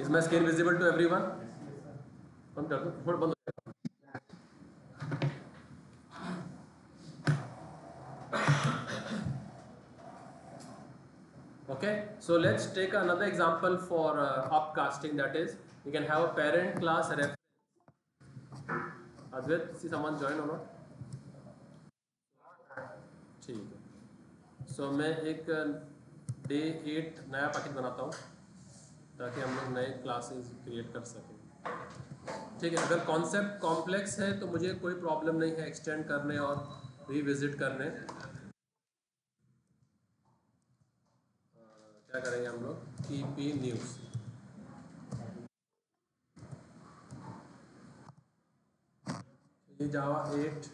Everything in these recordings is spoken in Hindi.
Is my screen visible to everyone? बंद कर दो, थोड़ा बंद हो जाएगा। Okay, so let's take another example for upcasting. That is, you can have a parent class reference. Advait, see someone join or not? ठीक है। So मैं एक डे 8 नया पैकेज बनाता हूँ ताकि हम लोग नए क्लासेस क्रिएट कर सकें। ठीक है, अगर कॉन्सेप्ट कॉम्प्लेक्स है तो मुझे कोई प्रॉब्लम नहीं है एक्सटेंड करने और रीविजिट करने। क्या करेंगे हम लोग? TP news. ये जावा 8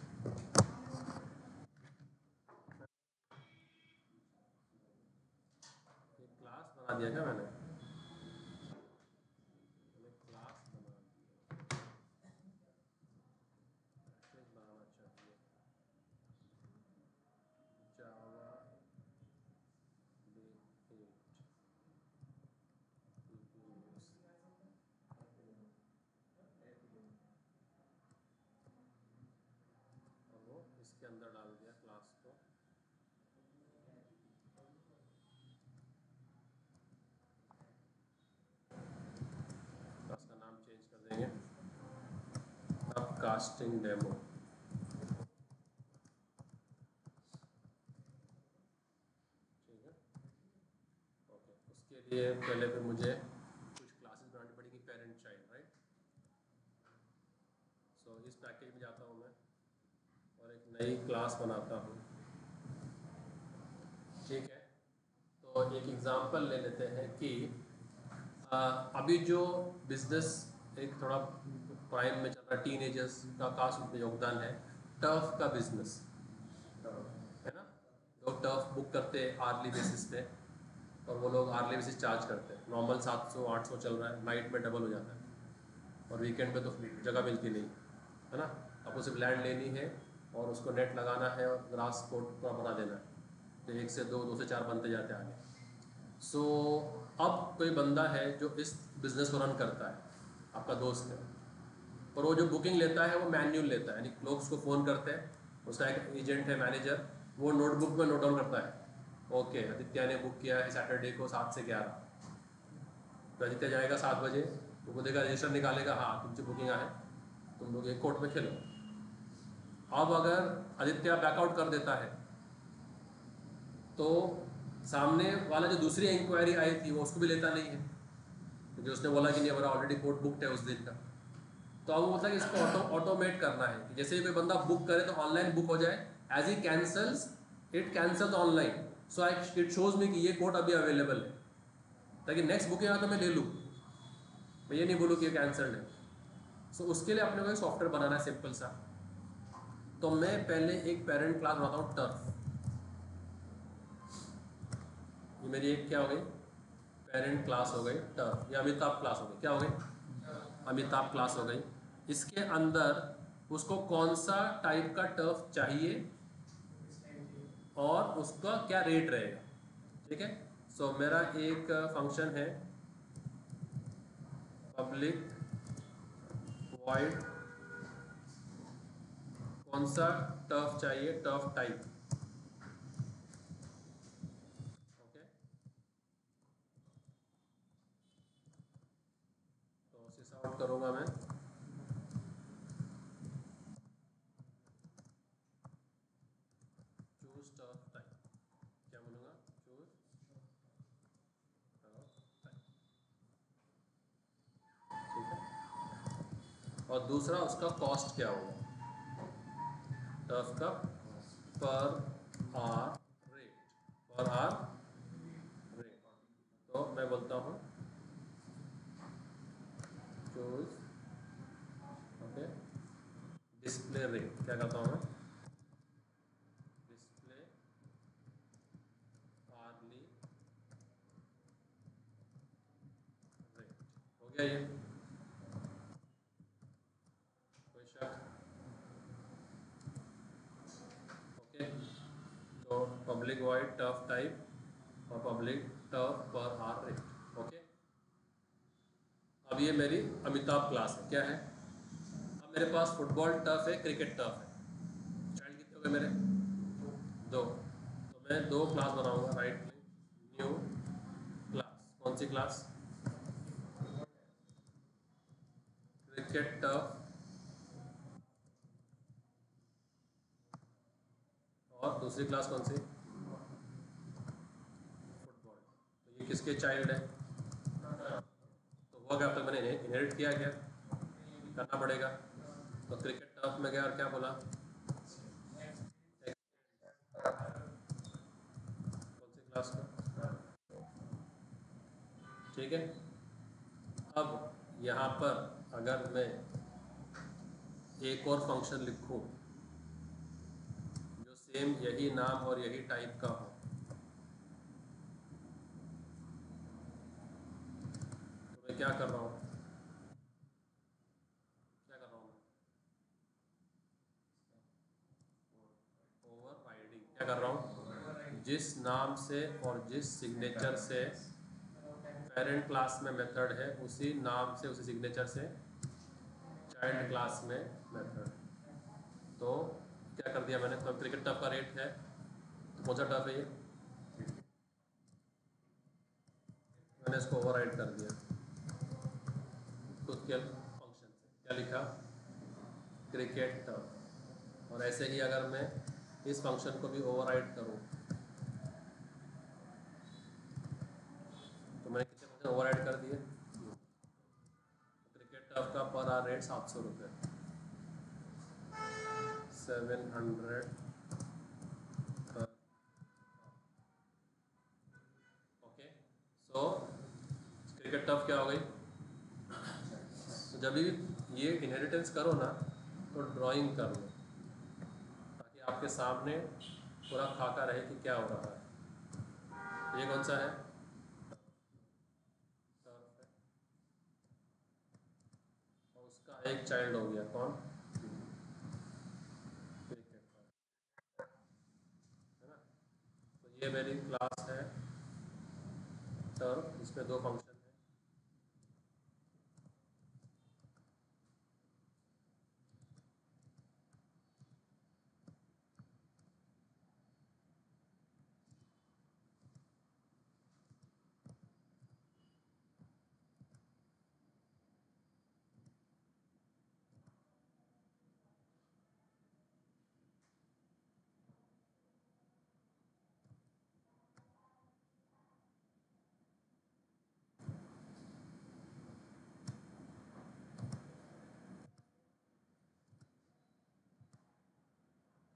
एक क्लास बना दिया क्या मैंने? क्लास बना दिया, बनाना चाहिए जावा डे 8 TP न्यूज़। और वो इसके अंदर डाल दिया क्लास को। क्लास का नाम चेंज कर देंगे, अपकास्टिंग डेमो। ठीक है, ओके। उसके लिए पहले फिर मुझे कुछ क्लासेस बनानी पड़ेगी, पेरेंट चाइल्ड, राइट। सो इस पैकेज में जाता हूँ मैं और एक नई क्लास बनाता हूँ। ठीक है, तो एक एग्जांपल ले लेते हैं कि अभी जो बिजनेस एक थोड़ा प्राइम में चल रहा है, टीनेजर्स का खास उसमें योगदान है, टर्फ का बिजनेस है ना। लोग टर्फ बुक करते हैं आर्ली बेसिस पे और वो लोग आर्ली बेसिस चार्ज करते हैं। नॉर्मल 700-800 चल रहा है, नाइट में डबल हो जाता है और वीकेंड पे तो जगह मिलती नहीं है ना। आपको सिर्फ लैंड लेनी है और उसको नेट लगाना है और ग्रास कोट पूरा बना देना है, तो 1 से 2, 2 से 4 बनते जाते हैं आगे। सो अब कोई बंदा है जो इस बिज़नेस को रन करता है, आपका दोस्त है, और वो जो बुकिंग लेता है वो मैन्युअल लेता है, यानी लोग उसको फ़ोन करते हैं, उसका एक एजेंट है, मैनेजर, वो नोटबुक में नोट डाउन करता है, ओके आदित्य ने बुक किया है सैटरडे को 7 से 11। तो आदित्य जाएगा 7 बजे, तो वो देखा, रजिस्टर निकालेगा, हाँ तुमसे बुकिंग है, तुम लोग एक कोर्ट में खेलो। अब अगर आदित्य बैकआउट कर देता है तो सामने वाला जो दूसरी इंक्वायरी आई थी वो उसको भी लेता नहीं है, क्योंकि उसने बोला कि नहीं हमारा ऑलरेडी कोर्ट बुकड है उस दिन का। तो अब वो बोलता है कि इसको ऑटोमेट करना है कि जैसे ही कोई बंदा बुक करे तो ऑनलाइन बुक हो जाए, as he cancels it cancels online, so it shows me कि ये कोर्ट अभी अवेलेबल है, ताकि नेक्स्ट बुकिंग आए तो मैं ले लूँ, मैं ये नहीं बोलूँ कि ये कैंसल्ड है। सो उसके लिए अपने को एक सॉफ्टवेयर बनाना है सिंपल सा। तो मैं पहले एक पेरेंट क्लास बनाता हूँ टर्फ। ये मेरी एक क्या हो गई, पेरेंट क्लास हो गई टर्फ। या अमिताभ क्लास हो गई, क्या हो गई, अमिताभ क्लास हो गई। इसके अंदर उसको कौन सा टाइप का टर्फ चाहिए और उसका क्या रेट रहेगा। ठीक है, सो मेरा एक फंक्शन है पब्लिक वॉइड, कौन सा टर्फ चाहिए, टर्फ टाइप। ओके, तो सिस आउट करूंगा मैं, चूज टर्फ टाइप, क्या बोलूँगा, चूज टर्फ टाइप। ठीक है, और दूसरा उसका कॉस्ट क्या होगा, टर्फ का पर आर रेट, पर आर रेट। तो मैं बोलता हूँ चूज, ओके, डिस्प्ले रेट, क्या कहता हूँ मैं, डिस्प्ले आर्ली रेट। हो गया ये, कोई शक? ओके, तो पब्लिक वॉइड टर्फ टाइप और पब्लिक टर्फ पर आर रेट। ओके, अब ये मेरी अमिताभ क्लास है, क्या है? अब मेरे पास फुटबॉल टर्फ है, क्रिकेट टर्फ है। चाइल्ड कितने हो गए मेरे? 2। तो मैं 2 क्लास बनाऊंगा, राइट क्लिक, न्यू क्लास। कौन सी क्लास? Cricket turf. और दूसरी क्लास कौन सी? फुटबॉल। तो ये किसके चाइल्ड है? तो हुआ क्या, अब तक मैंने इनहेरिट किया, क्या करना पड़ेगा? तो क्रिकेट टर्फ में गया और क्या बोला? कौन सी क्लास का? ठीक है। अब यहाँ पर अगर मैं एक और फंक्शन लिखूँ जो सेम यही नाम और यही टाइप का हो, तो मैं क्या कर रहा हूँ? क्या कर रहा हूँ मैं? ओवरराइडिंग। क्या कर रहा हूँ? जिस नाम से और जिस सिग्नेचर से पेरेंट क्लास में मेथड है, उसी नाम से उसी सिग्नेचर से चाइल्ड क्लास में मेथड। तो क्या कर दिया मैंने? तो क्रिकेट टर्फ का रेट है, तो कौन सा टर्फ है ये? मैंने इसको ओवरराइड कर दिया खुद के फंक्शन से। क्या लिखा? Cricket turf. और ऐसे ही अगर मैं इस फंक्शन को भी ओवरराइड करूँ, तो मैंने कितने फंक्शन ओवरराइड कर दिए? क्रिकेट टर्फ का पर आवर रेट 700 रुपये, 700 पर। ओके, सो क्रिकेट टर्फ क्या हो गई? तो जब भी ये इनहेरिटेंस करो ना, तो ड्राइंग कर लो, ताकि आपके सामने पूरा खाका रहे कि क्या हो रहा है। ये कौन सा है? टर्फ है। और उसका एक चाइल्ड हो गया, कौन? क्रिकेट टर्फ, है ना? तो ये मेरी क्लास है टर्फ, इसमें 2 फंक्शन है।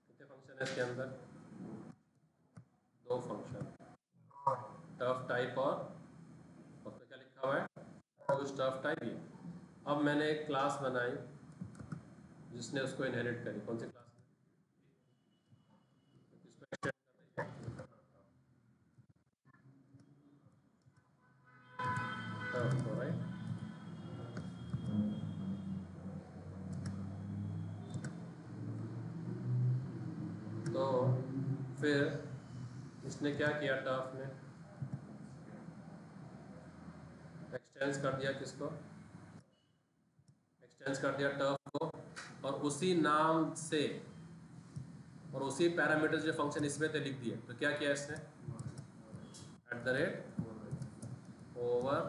कितने फंक्शन है इसके अंदर? 2 फंक्शन, टर्फ टाइप और उसमें क्या लिखा हुआ है? कुछ टर्फ टाइप। ये अब मैंने एक क्लास बनाई जिसने उसको इनहेरिट करी। कौन सी क्लास? इसको एक्सटेंड कर रही है टर्फ को, राइट? तो फिर इसने क्या किया? टर्फ ने एक्सटेंस कर दिया, किसको? एक्सटेंस कर दिया टर्फ को, और उसी नाम से और उसी पैरामीटर्स जो फंक्शन इसमें थे लिख दिए। तो क्या किया इसने? At the rate over,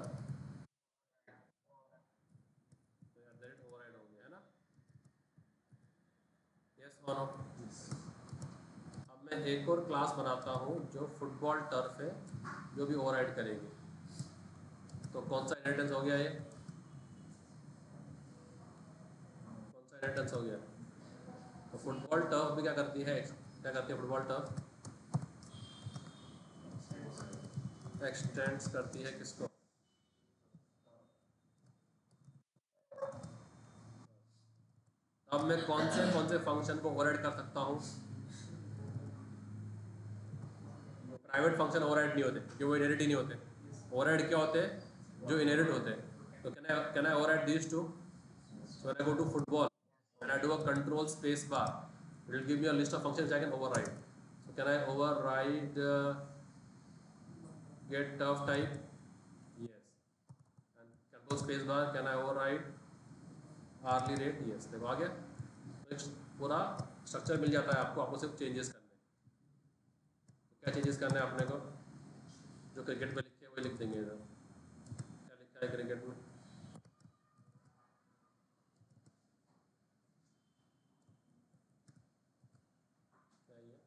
at the rate override हो गया, है ना? यस और नो? अब मैं एक और क्लास बनाता हूँ जो फुटबॉल टर्फ है, जो भी ओवरराइड करेगी। तो कौन सा इनहेरिटेंस हो गया ये? कौन सा इनहेरिटेंस हो गया? तो फुटबॉल टर्फ भी क्या करती है? क्या करती है फुटबॉल टर्फ? एक्सटेंड्स करती है, किसको? अब मैं कौन से फंक्शन को ओवरराइड कर सकता हूँ? प्राइवेट फंक्शन ओवरराइड नहीं होते, क्योंकि वो इनहेरिट ही नहीं होते। ओवरराइड क्या होते हैं? जो इनहेरिट होते हैं। तो can I override these two? So when I go to football and I do a control space bar, it will give me a list of functions I can override. So can I override get turf type? Yes. And can space bar, can I override early rate, yes, देखो आ गया। तो एक पूरा स्ट्रक्चर मिल जाता है आपको सिर्फ चेंजेस करने। तो क्या चेंजेस करने हैं अपने को? जो क्रिकेट में लिखे वही लिख देंगे इधर। क्या लिखा है क्रिकेट में? क्या ये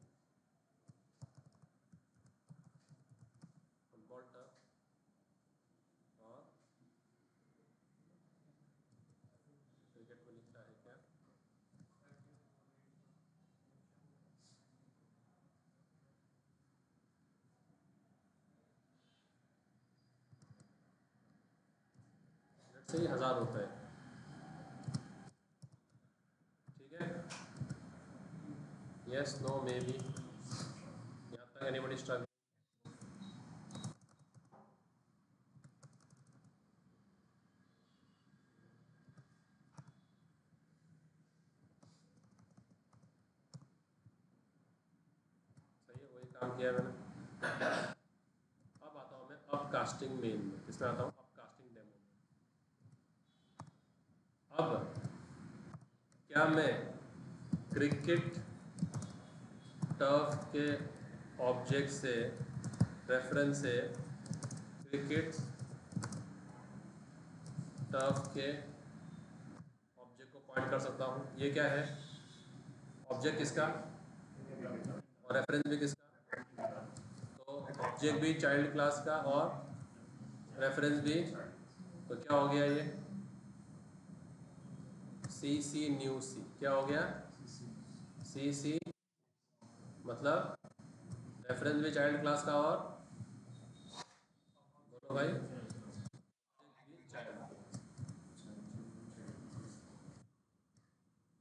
फुटबॉल टर्फ और क्रिकेट में लिखा है क्या? मिनट से ही 1000 होता है, ठीक है। यस, नो, मे बी, यहाँ तक एनीबॉडी स्ट्रगल? सही है, वही काम किया मैंने। अब आता हूँ मैं अब कास्टिंग मेन में। किसमें आता हूँ? अब कास्टिंग डेमो में। अब क्या मैं क्रिकेट टर्फ के ऑब्जेक्ट से, रेफरेंस से, क्रिकेट टर्फ के ऑब्जेक्ट को पॉइंट कर सकता हूँ? ये क्या है? ऑब्जेक्ट किसका और रेफरेंस भी किसका? तो ऑब्जेक्ट भी चाइल्ड क्लास का और रेफरेंस भी। तो क्या हो गया ये? सी सी न्यू सी। क्या हो गया? सी सी मतलब रेफरेंस भी चाइल्ड क्लास का और, बोलो भाई, चाइल्ड,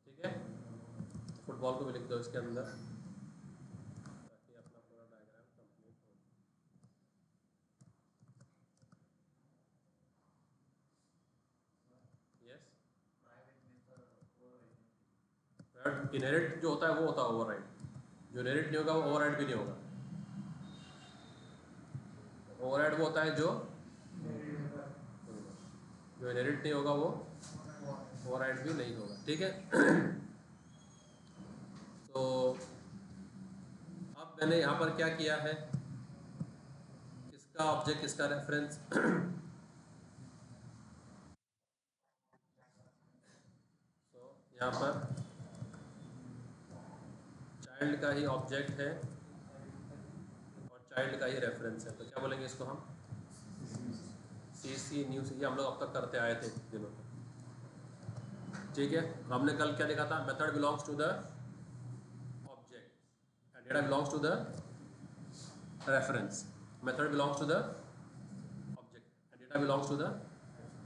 ठीक है। फुटबॉल को भी लिख दो इसके अंदर ताकि अपना पूरा डायग्राम कंप्लीट हो। यस, इनहेरिट जो होता है वो होता है ओवरराइड, जो इनहेरिट नहीं होगा वो ओवरराइड भी नहीं होगा। ओवरराइड वो होता है जो इनहेरिट नहीं होगा वो ओवरराइड भी नहीं होगा, ठीक है। तो अब मैंने यहाँ पर क्या किया है? किसका ऑब्जेक्ट, किसका रेफरेंस? तो यहाँ पर चाइल्ड का ही ऑब्जेक्ट है और चाइल्ड का ही रेफरेंस है, तो क्या बोलेंगे इसको हम? सी सी न्यू सी। ये हम लोग अब तक करते आए थे दिनों में, ठीक है। हमने कल क्या देखा था? Method belongs to the object and data belongs to the reference. Method belongs to the object and data belongs to the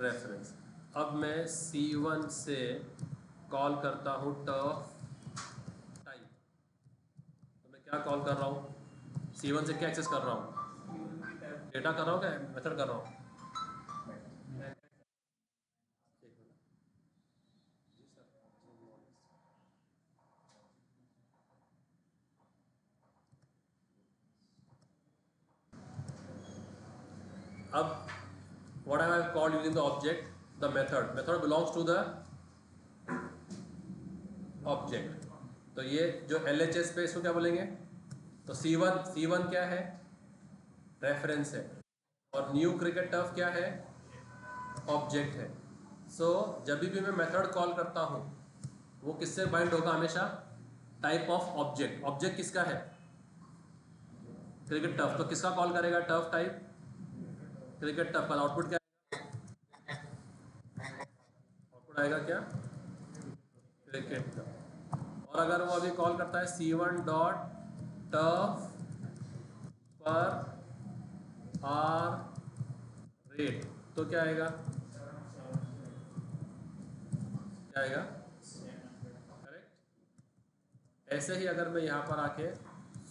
reference. अब मैं C1 से कॉल करता हूँ टर्फ टाइप। तो मैं क्या कॉल कर रहा हूँ? C1 से क्या एक्सेस कर रहा हूँ? डेटा कर रहा हूँ क्या मेथड कर रहा हूँ? एक मिनट। जी सर। अब what have I called using the object? The method belongs to the object। तो ये जो LHS पे इसको क्या बोलेंगे? तो C1 क्या है? रेफरेंस है। और न्यू क्रिकेट टर्फ क्या है? ऑब्जेक्ट है। सो जब भी मैं मेथड कॉल करता हूँ वो किससे बाइंड होगा हमेशा? Type of object. ऑब्जेक्ट किसका है? Cricket turf. तो किसका कॉल करेगा? टर्फ टाइप क्रिकेट टर्फ का आउटपुट क्या? आउटपुट आएगा क्या? Cricket turf. और अगर वो अभी कॉल करता है C1 डॉट टर्फ पर आर रेट, तो क्या आएगा? क्या आएगा? करेक्ट। ऐसे ही अगर मैं यहाँ पर आके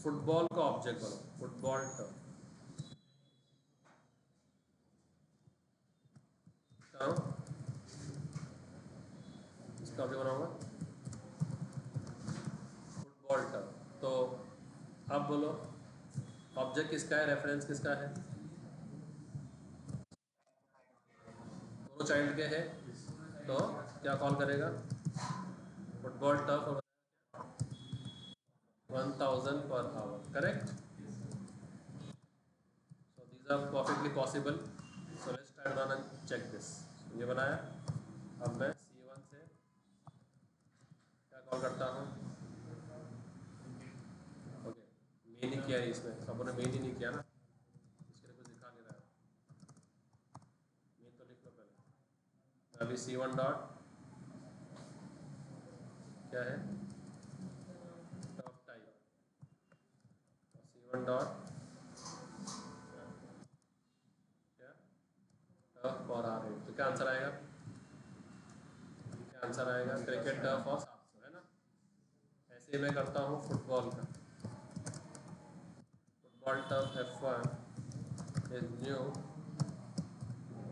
फुटबॉल का ऑब्जेक्ट बनाऊँ, फुटबॉल टर्फ इसका ऑब्जेक्ट बनाऊंगा फुटबॉल टर्फ। तो अब बोलो ऑब्जेक्ट किसका है, रेफरेंस किसका है? दोनों चाइल्ड के हैं तो क्या कॉल करेगा, football turf 1000 per hour, correct? So these are perfectly possible. So let's try to run and check this. ये बनाया, अब मैं C1 से क्या कॉल करता हूँ, ओके मेन ही किया है इसमें, सबों ने मेन ही नहीं किया ना, इसके लिए कुछ दिखा नहीं रहा है, मेन तो लिख लो पहले। अभी C1 डॉट क्या है, टॉप टाइप, C1 डॉट क्या टर्फ और आर, तो क्या आंसर आएगा, क्या आंसर आएगा, क्रिकेट टर्फ और 700, है ना। ऐसे ही मैं करता हूँ फुटबॉल का, football turf F1 is new,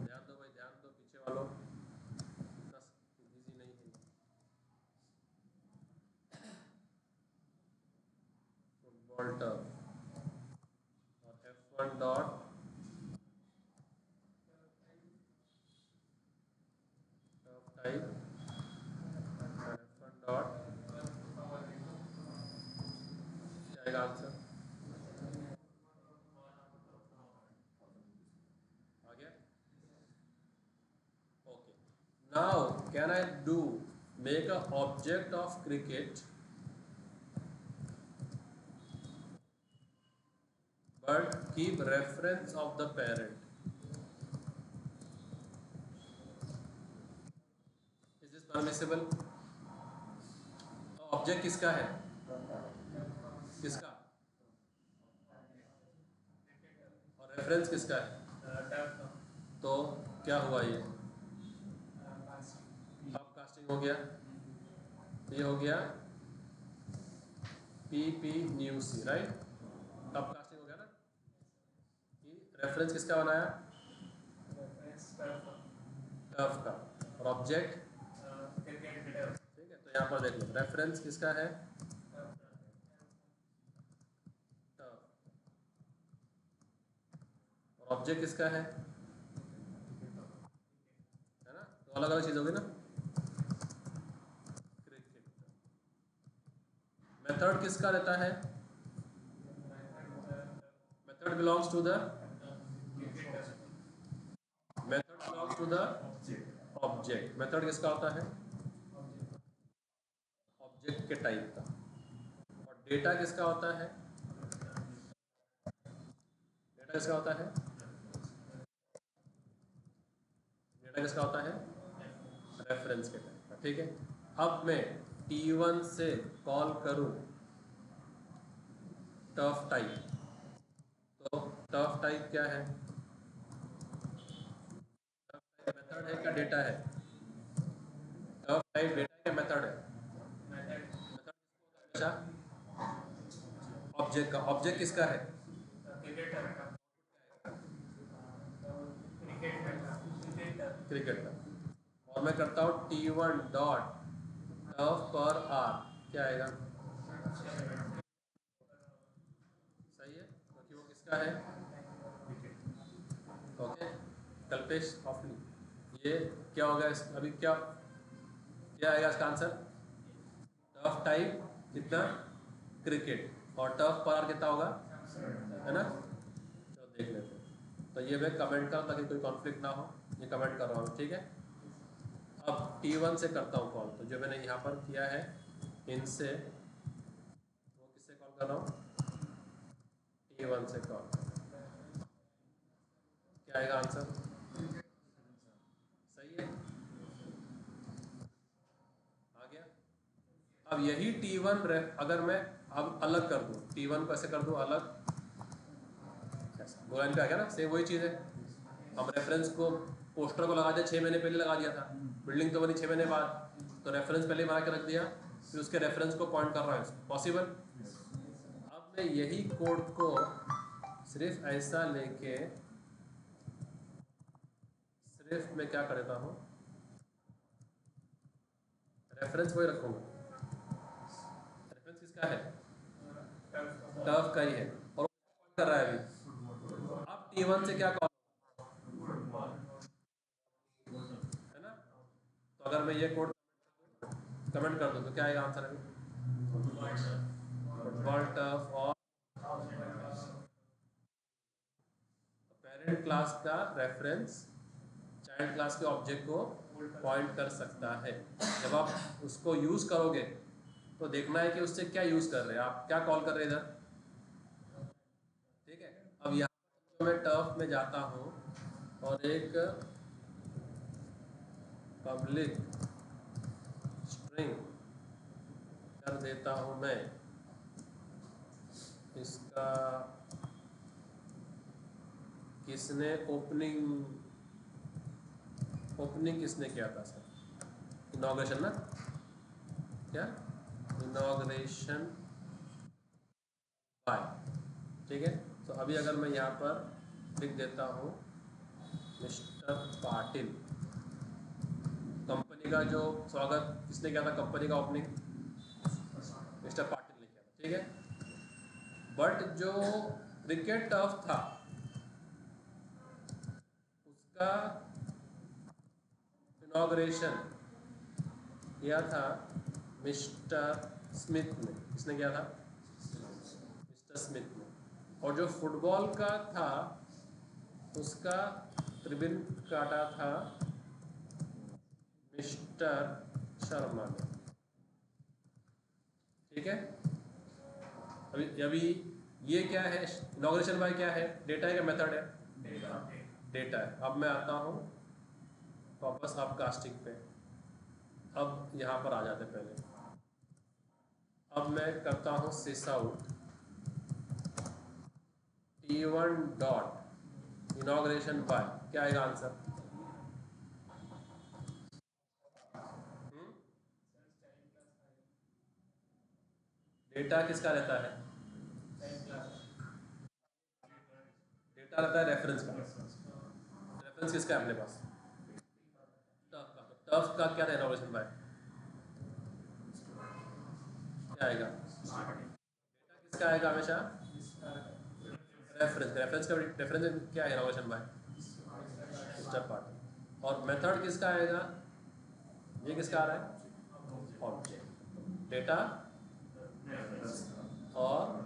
ध्यान दो भाई ध्यान दो पीछे वालों, इतना इजी नहीं है। फुटबॉल टर्फ और F1 डॉट टर्फ टाइप और F1 डॉट क्या आएगा आंसर, आ गया, okay. Now can I do make a object of cricket but keep reference of the parent, is this permissible? Object किसका है, किसका, और रेफरेंस किसका है, तो क्या हुआ ये, अब कास्टिंग हो गया, ये हो गया PP न्यू सी, राइट, अब कास्टिंग हो गया ना, कि रेफरेंस किसका बनाया, टर्फ का, और ऑब्जेक्ट ठीक है, तो यहाँ पर देख लो रेफरेंस किसका है, टर्फ, और ऑब्जेक्ट किसका है ना, तो अलग अलग चीज होगी ना, क्रिकेट। मेथड किसका रहता है, method belongs to the, method belongs to the object, method किसका होता है, ऑब्जेक्ट के टाइप का, और डेटा किसका होता है, डेटा किसका होता है, डेटा किसका होता है, रेफरेंस के टाइप का, ठीक है। अब मैं T1 से कॉल करूं टर्फ टाइप, तो टर्फ टाइप क्या है, मेथड है क्या डेटा है, टर्फ टाइप डेटा है क्या मेथड है, मेथड किसका होता है, ऑब्जेक्ट का, ऑब्जेक्ट किसका है, क्रिकेट का, और मैं करता हूँ T1 डॉट टर्फ पर आर, क्या आएगा, सही है, क्योंकि वो किसका है, ओके। कल्पेश ऑफली, ये क्या होगा अभी क्या क्या आएगा इसका आंसर, टर्फ टाइप कितना, क्रिकेट, और टर्फ पर आर कितना होगा, है ना, चलो देख लेते हैं। तो ये मैं कमेंट कर ताकि कोई कॉन्फ्लिक्ट ना हो, ये कमेंट कर रहा हूँ, ठीक है। अब T1 से करता हूँ कॉल, तो जो मैंने यहाँ पर किया है इनसे, वो किससे कॉल कर रहा हूँ, T1 से कॉल, क्या आएगा आंसर, सही है, आ गया। अब यही T1 अगर मैं अब अलग कर दूँ, T1 को ऐसे कर दूँ अलग, गोलाइन पे आ गया ना, सेम वही चीज़ है, हम रेफरेंस को पोस्टर को लगा दिया 6 महीने पहले लगा दिया था, बिल्डिंग तो बनी 6 महीने बाद, तो रेफरेंस पहले बना के रख दिया, फिर उसके रेफरेंस को पॉइंट कर रहा है, पॉसिबल। अब मैं यही कोड को सिर्फ ऐसा लेके सिर्फ मैं क्या करता हूँ, रेफरेंस वही रखूँगा, रेफरेंस किसका है, टर्फ का ही है, और वो कर रहा है अभी। अब T1 से क्या कॉल, अगर मैं ये कोड कमेंट कर दूँ तो क्या आएगा आंसर? अभी फुटबॉल टर्फ और पेरेंट क्लास का रेफरेंस चाइल्ड क्लास के ऑब्जेक्ट को पॉइंट कर सकता है। जब आप उसको यूज़ करोगे तो देखना है कि उससे क्या यूज़ कर रहे हैं, आप क्या कॉल कर रहे हैं इधर। ठीक है, अब यहाँ मैं टर्फ में जाता हूँ और एक पब्लिक स्ट्रिंग कर देता हूँ मैं। इसका किसने ओपनिंग किसने किया था सर? इनॉग्रेशन ना, क्या इनॉग्रेशन बाय। ठीक है, तो अभी अगर मैं यहाँ पर लिख देता हूँ मिस्टर पाटिल, कंपनी का जो स्वागत किसने किया था, कंपनी का ओपनिंग मिस्टर पाटिल ने किया था। ठीक है, बट जो क्रिकेट टर्फ था उसका इनॉग्रेशन किया था मिस्टर स्मिथ ने। किसने किया था? मिस्टर स्मिथ ने। और जो फुटबॉल का था उसका रिबन काटा था मिस्टर शर्मा ने। ठीक है, अभी ये क्या है? इनॉग्रेशन बाय क्या है? डेटा है क्या मेथड है? डेटा है। अब मैं आता हूँ वापस आप कास्टिंग पे। अब यहाँ पर आ जाते पहले। अब मैं करता हूँ sys out T1 dot inauguration by, क्या आएगा आंसर? डेटा किसका रहता है? डेटा रहता है रेफरेंस का। रेफरेंस किसका है अपने पास? टर्फ का। तो टर्फ का क्या था इनोवेशन बाय? क्या आएगा? डेटा किसका आएगा हमेशा? रेफरेंस। रेफरेंस का रेफरेंस क्या है इनोवेशन बाय? Step part. और मेथड किसका आएगा? ये किसका आ रहा है? ऑब्जेक्ट। डेटा और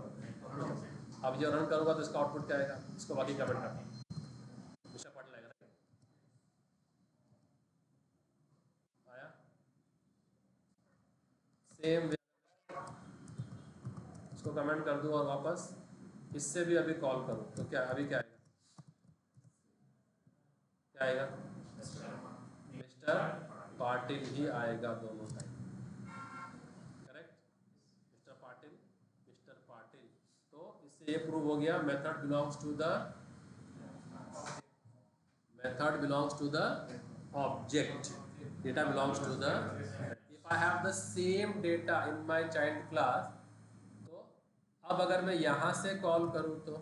अब जो रन करूँगा तो इसका आउटपुट क्या आएगा? इसको बाकी कमेंट करता हूँ, मिस्टर पाटिल आएगा। आया सेम, इसको कमेंट कर दूँ और वापस इससे भी अभी कॉल करूँ तो क्या अभी क्या आएगा? क्या आएगा? मिस्टर पाटिल ही आएगा दोनों time. Correct, mister Patil, mister Patil. तो इससे ये प्रूव हो गया method belongs to the object, data belongs to the. If I have the same data in my child class, तो अब अगर मैं यहाँ से कॉल करूँ तो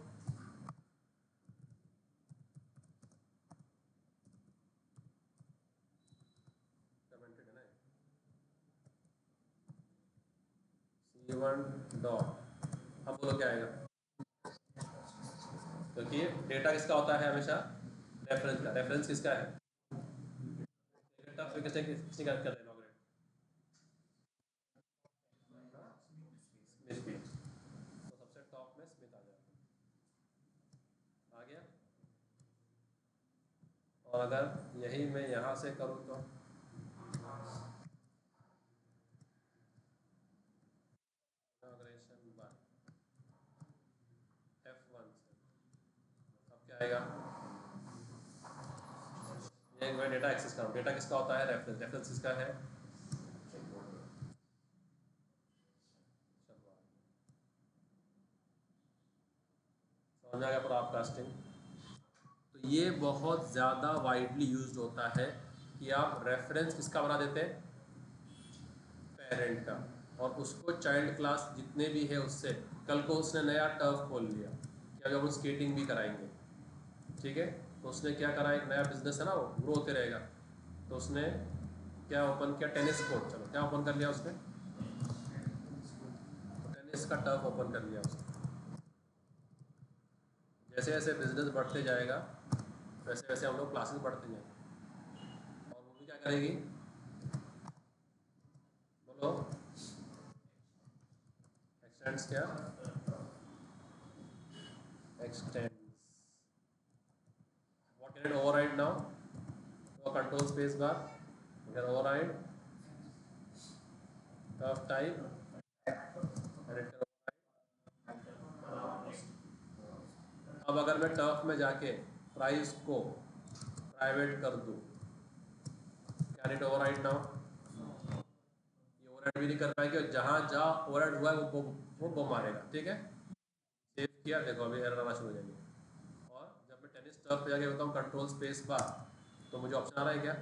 कमेंटेड है ना, C1 डॉट, अब बोलो क्या आएगा? क्योंकि डेटा किसका होता है हमेशा? रेफरेंस का। रेफरेंस किसका है? डेटा किसने किसने कर दिया इनॉग्रेट? स्मिथ। तो सबसे टॉप में स्मिथ आ जाता है। आ गया। और अगर यही मैं यहाँ से करूँ तो इनॉग्रेशन बाय F1 से, अब क्या आएगा? ये मैं डेटा एक्सेस करूँ, डेटा किसका होता है? रेफरेंस। रेफरेंस किसका है? समझ आ गया पूरा आप कास्टिंग? तो ये बहुत ज़्यादा वाइडली यूज्ड होता है कि आप रेफरेंस किसका बना देते हैं? पेरेंट का। और उसको चाइल्ड क्लास जितने भी है उससे, कल को उसने नया टर्फ खोल लिया कि अगर हम स्केटिंग भी कराएंगे, ठीक है, तो उसने क्या करा, एक नया बिजनेस है ना, वो ग्रो होते रहेगा। तो उसने क्या ओपन किया? Tennis court. चलो क्या ओपन कर लिया उसने? तो टेनिस का टर्फ ओपन कर लिया उसने। जैसे जैसे बिजनेस बढ़ते जाएगा वैसे वैसे हम लोग क्लासेस बढ़ते जाएंगे। और वो भी क्या करेगी? एक्सटेंड्स क्या, x tends, what can it override now, control space bar can override turf type and it. अब अगर मैं टर्फ में जाके प्राइस को प्राइवेट कर दूं, कैन इट ओवरराइड नाउ, ये ओवरराइड भी नहीं कर पाएंगे, जहां जहां ओवरराइड हुआ है वो मारेगा, ठीक है। सेव किया, देखो अभी एरर आना शुरू हो जाएंगे। और जब मैं टेनिस टर्फ पे जाके होता हूँ कंट्रोल स्पेस बार, तो मुझे ऑप्शन आ रहा है क्या,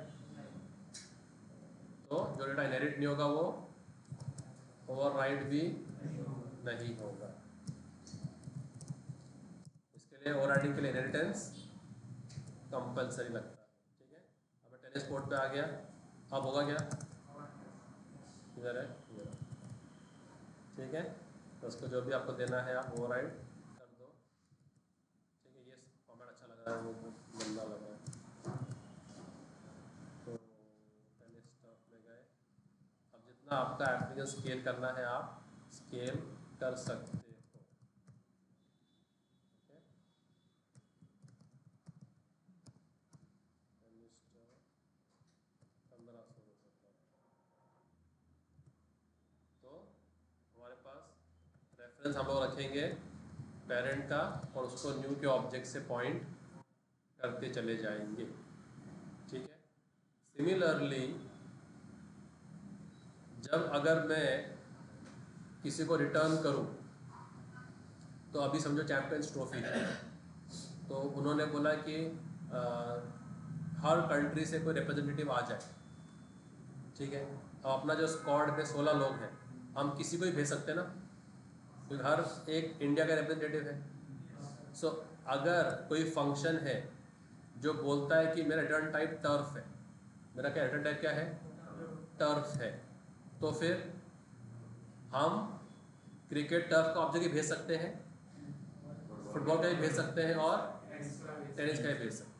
तो जो डेटा इनहेरिट नहीं होगा वो ओवरराइड भी नहीं होगा। इसके लिए ओवरराइडिंग के लिए इनहेरिटेंस कंपलसरी लगता है, ठीक है। अब मैं टेनिस कोर्ट पे आ गया, अब होगा क्या, इधर है, ठीक है। तो उसको जो भी आपको देना है आप ओवरराइड कर दो, ठीक है। ये फॉर्मेट अच्छा लग रहा है, वो गंदा लग रहा है। तो टेनिस टर्फ में गए, अब जितना आपका एप्लीकेशन स्केल करना है आप स्केल कर सकते हो, ठीक है। टेनिस टर्फ 1500 रुपये का, तो हमारे पास रेफरेंस हम लोग रखेंगे पेरेंट का और उसको न्यू के ऑब्जेक्ट से पॉइंट करते चले जाएंगे, ठीक है। सिमिलरली जब अगर मैं किसी को रिटर्न करूं, तो अभी समझो चैंपियंस ट्रॉफी है, तो उन्होंने बोला कि हर कंट्री से कोई रिप्रेजेंटेटिव आ जाए, ठीक है। अब अपना जो स्क्वाड में 16 लोग हैं, हम किसी को ही भेज सकते हैं ना, क्योंकि हर एक इंडिया का रिप्रेजेंटेटिव है। सो अगर कोई फंक्शन है जो बोलता है कि मेरा रिटर्न टाइप टर्फ है, मेरा क्या रिटर्न टाइप क्या है, टर्फ है, तो फिर हम क्रिकेट टर्फ का ऑब्जेक्ट ही भेज सकते हैं, फुटबॉल का ही भेज सकते हैं और टेनिस का ही भेज सकते हैं।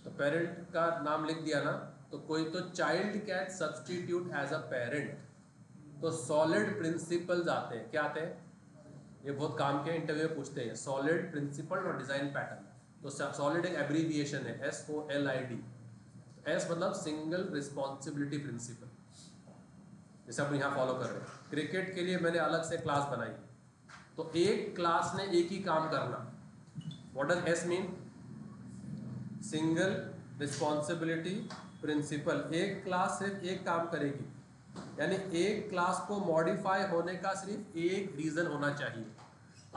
तो पेरेंट का नाम लिख दिया ना, तो कोई तो child can substitute as a parent, तो सॉलिड प्रिंसिपल्स आते हैं, क्या आते हैं, ये बहुत काम के इंटरव्यू में पूछते हैं, सॉलिड प्रिंसिपल और डिजाइन पैटर्न। तो सॉलिड एक एब्रीविएशन है, SOLID। एस मतलब सिंगल रिस्पॉन्सिबिलिटी प्रिंसिपल, जैसे आप यहाँ फॉलो कर रहे हैं। क्रिकेट के लिए मैंने अलग से क्लास बनाई, तो एक क्लास ने एक ही काम करना। What does S mean, single responsibility principle, एक क्लास सिर्फ एक काम करेगी, यानी एक क्लास को मॉडिफाई होने का सिर्फ एक रीज़न होना चाहिए।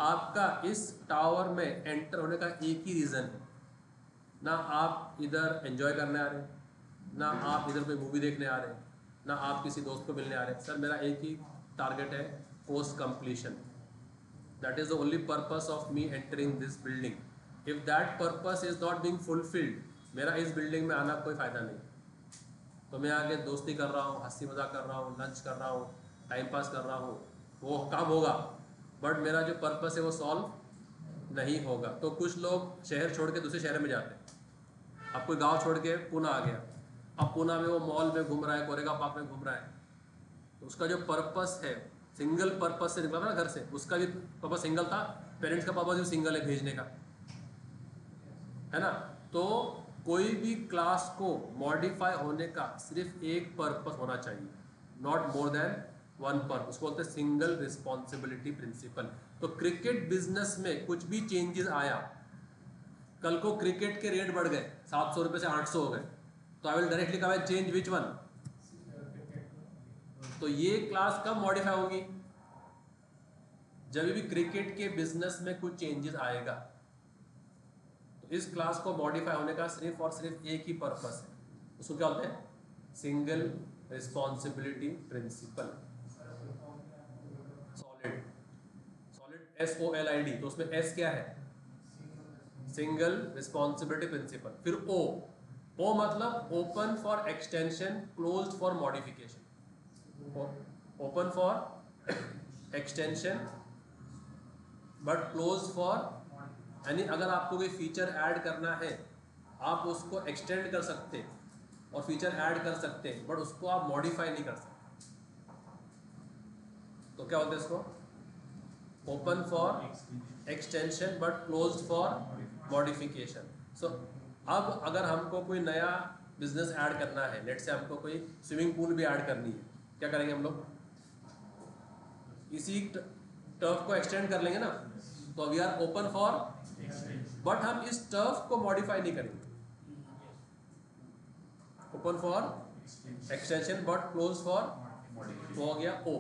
आपका इस टावर में एंटर होने का एक ही रीज़न है, ना आप इधर एंजॉय करने आ रहे हैं, ना आप इधर कोई मूवी देखने आ रहे हैं, ना आप किसी दोस्त को मिलने आ रहे हैं। सर मेरा एक ही टारगेट है, course completion. That is the only purpose of me entering this building. If that purpose is not being fulfilled, मेरा इस बिल्डिंग में आना कोई फ़ायदा नहीं। तो मैं आगे दोस्ती कर रहा हूँ, हंसी मजाक कर रहा हूँ, लंच कर रहा हूँ, टाइम पास कर रहा हूँ, वो काम होगा, बट मेरा जो पर्पस है वो सॉल्व नहीं होगा। तो कुछ लोग शहर छोड़ के दूसरे शहर में जाते हैं। अब कोई गांव छोड़ के पूना आ गया, अब पूना में वो मॉल में घूम रहा है, कोरेगा पार्क में घूम रहा है, तो उसका जो पर्पस है, सिंगल पर्पस से निकला था ना घर से, उसका भी पर्पस सिंगल था, पेरेंट्स का पर्पस भी सिंगल है, भेजने का, है ना। तो कोई भी क्लास को मॉडिफाई होने का सिर्फ एक पर्पस होना चाहिए, not more than one purpose, उसको बोलते हैं सिंगल रिस्पॉन्सिबिलिटी प्रिंसिपल। तो क्रिकेट बिजनेस में कुछ भी चेंजेस आया, कल को क्रिकेट के रेट बढ़ गए 700 रुपये से 800 हो गए, तो आई विल डायरेक्टली कहा चेंज विच वन। तो ये क्लास कब मॉडिफाई होगी, जब भी क्रिकेट के बिजनेस में कुछ चेंजेस आएगा। तो इस क्लास को मॉडिफाई होने का सिर्फ और सिर्फ एक ही पर्पस है, उसको क्या बोलते हैं, single responsibility principle, solid, solid SOLID। तो उसमें S क्या है, सिंगल रिस्पॉन्सिबिलिटी प्रिंसिपल। फिर O मतलब open for extension, closed for modification. Open for extension but close for, यानी अगर आपको कोई फीचर ऐड करना है, आप उसको एक्सटेंड कर सकते और फीचर ऐड कर सकते, बट उसको आप मॉडिफाई नहीं कर सकते। तो क्या बोलते हैं इसको, open for extension but closed for modification. So अब अगर हमको कोई नया बिजनेस ऐड करना है, लेट से हमको कोई स्विमिंग पूल भी ऐड करनी है, क्या करेंगे हम लोग? इसी टर्फ को एक्सटेंड कर लेंगे ना, तो we are open for, but हम इस टर्फ को मॉडिफाई नहीं करेंगे। Open for extension but close for, तो हो गया ओ।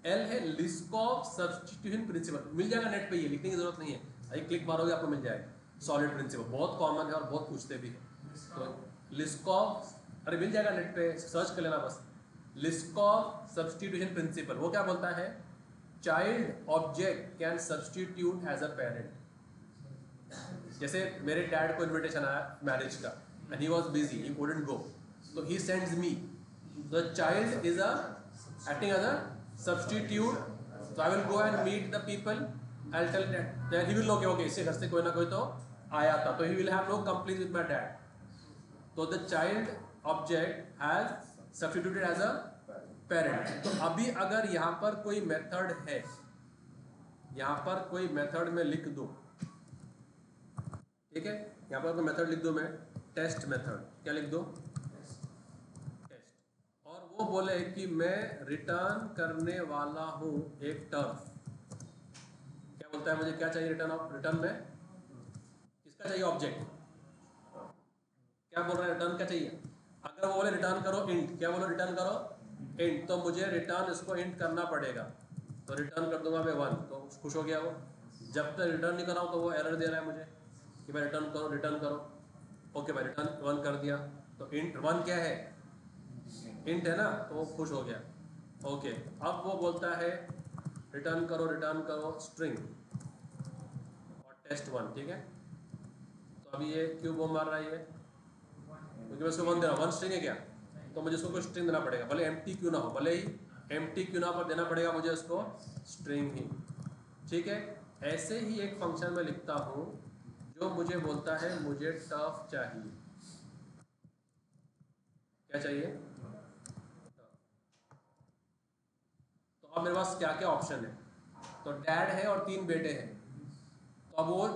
एल है लिस्कॉफ सब्स्टिट्यूशन प्रिंसिपल, मिल जाएगा नेट पे, ये लिखने की जरूरत नहीं है, अभी क्लिक मारोगे आपको मिल जाएगा। सॉलिड प्रिंसिपल बहुत कॉमन है और बहुत पूछते भी हैं, तो लिस्कॉफ, अरे मिल जाएगा नेट पे, सर्च कर लेना बस। लिस्कॉफ सब्स्टिट्यूशन प्रिंसिपल वो क्या बोलता है? Child object can substitute as a parent. जैसे मेरे डैड को इनविटेशन आया मैरिज का and he was busy, he couldn't go, so he sends me, the child is acting as a substitute, so I will go and meet the people, I'll tell that, then he will know okay इससे घर से कोई ना कोई तो आया था, तो he will have no complaints with my dad, so the child object has substituted as a parent। तो अभी अगर यहाँ पर कोई मेथड है, यहाँ पर कोई मेथड में लिख दो, ठीक है, यहाँ पर कोई मेथड लिख दो मैं, टेस्ट मेथड, क्या लिख दो? वो बोले कि मैं रिटर्न करने वाला हूं एक टर्फ, क्या बोलता है मुझे क्या चाहिए रिटर्न में? किसका चाहिए ऑब्जेक्ट? क्या बोल रहा है रिटर्न क्या चाहिए? अगर वो बोले रिटर्न करो इंट, क्या बोलो रिटर्न करो इंट, तो मुझे रिटर्न इसको इंट करना पड़ेगा, तो रिटर्न कर दूंगा मैं 1, तो खुश हो गया वो। जब तक रिटर्न नहीं कर रहा हूँ तो वो एरर दे रहा है मुझे कि भाई रिटर्न करो, ओके भाई रिटर्न 1 कर दिया, तो इंट 1 क्या है? इंट है ना, तो वो खुश हो गया। ओके, अब वो बोलता है रिटर्न करो स्ट्रिंग और टेस्ट 1, ठीक है। तो अभी ये क्यों वो मार रहा है ये? क्योंकि मैं उसको 1 दे रहा हूँ, 1 स्ट्रिंग है क्या, तो मुझे उसको कोई स्ट्रिंग देना पड़ेगा, भले एम्प्टी क्यों ना हो, भले ही एम्प्टी क्यों ना पर देना पड़ेगा मुझे उसको स्ट्रिंग ही, ठीक है। ऐसे ही एक फंक्शन में लिखता हूँ जो मुझे बोलता है मुझे टर्फ चाहिए, क्या चाहिए? अब मेरे पास क्या क्या ऑप्शन है, तो डैड है और 3 बेटे हैं, तो अब वो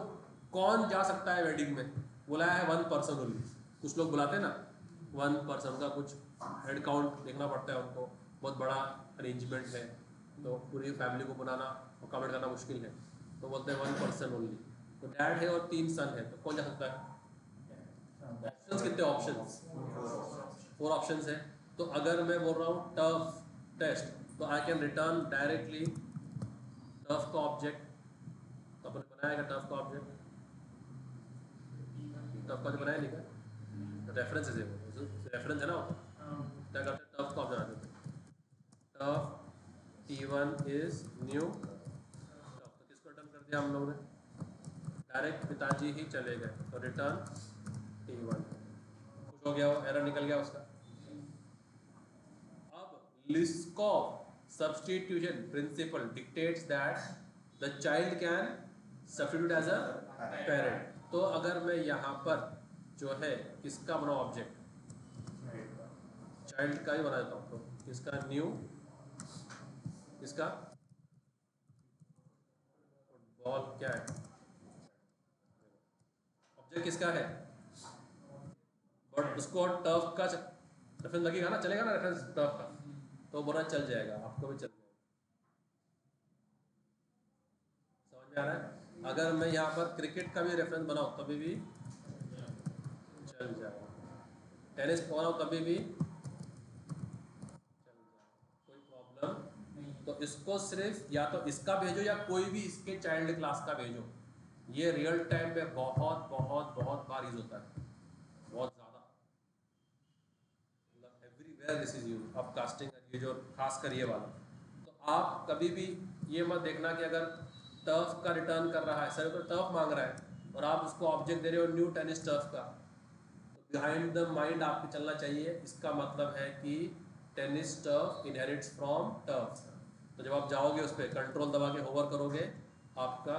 कौन जा सकता है वेडिंग में? बुलाया है 1 पर्सन ओनली, कुछ लोग बुलाते हैं ना 1 पर्सन का, कुछ हेड काउंट देखना पड़ता है उनको, बहुत बड़ा अरेंजमेंट है, तो पूरी फैमिली को बुलाना और कमेंट करना मुश्किल है, तो बोलते हैं 1 पर्सन ओनली। तो डैड है और 3 सन है, तो कौन जा सकता है? ऑप्शंस कितने? ऑप्शंस 4 ऑप्शंस है। तो अगर मैं बोल रहा हूँ टर्फ टेस्ट, तो I can return directly turf का ऑब्जेक्ट, तो अपन बनाएगा टर्फ का ऑब्जेक्ट, टर्फ का जो बनाया नहीं क्या, रेफरेंस है वो, रेफरेंस है ना, क्या करते हैं टर्फ का ऑब्जेक्ट आ जाता है, turf T1 is new turf, तो किसको रिटर्न कर दिया हम लोगों ने? डायरेक्ट पिताजी ही चले गए, तो रिटर्न T1, कुछ हो गया, वो एरर निकल गया उसका। अब लिस्कॉफ substitution principle dictates that the child can substitute as a parent। तो अगर मैं यहाँ पर जो है किसका बनाऊँ ऑब्जेक्ट, चाइल्ड का ही बना देता हूँ, तो किसका? न्यू, किसका? फुटबॉल क्या है ऑब्जेक्ट, किसका है? बट उसको टर्फ का रेफरेंस लगेगा ना, चलेगा ना रेफरेंस टर्फ का, तो बोला चल जाएगा, आपको भी चल जाएगा, समझ में आ रहा है? अगर मैं यहाँ पर क्रिकेट का भी रेफरेंस बनाऊँ तभी भी चल जाएगा, टेनिस बनाऊँ तभी भी चल जाएगा, कोई प्रॉब्लम नहीं। तो इसको सिर्फ या तो इसका भेजो या कोई भी इसके चाइल्ड क्लास का भेजो, ये रियल टाइम पे बहुत बहुत बहुत बार यूज होता है, बहुत ज़्यादा, मतलब everywhere this is use of casting, ये जो खास कर ये वाला। तो आप कभी भी ये मत देखना कि अगर टर्फ का रिटर्न कर रहा है, सर तो टर्फ मांग रहा है और आप उसको ऑब्जेक्ट दे रहे हो न्यू टेनिस टर्फ का, तो बिहाइंड द माइंड आपको चलना चाहिए, इसका मतलब है कि tennis turf inherits from turf. तो जब आप जाओगे उस पर कंट्रोल दबा के होवर करोगे, आपका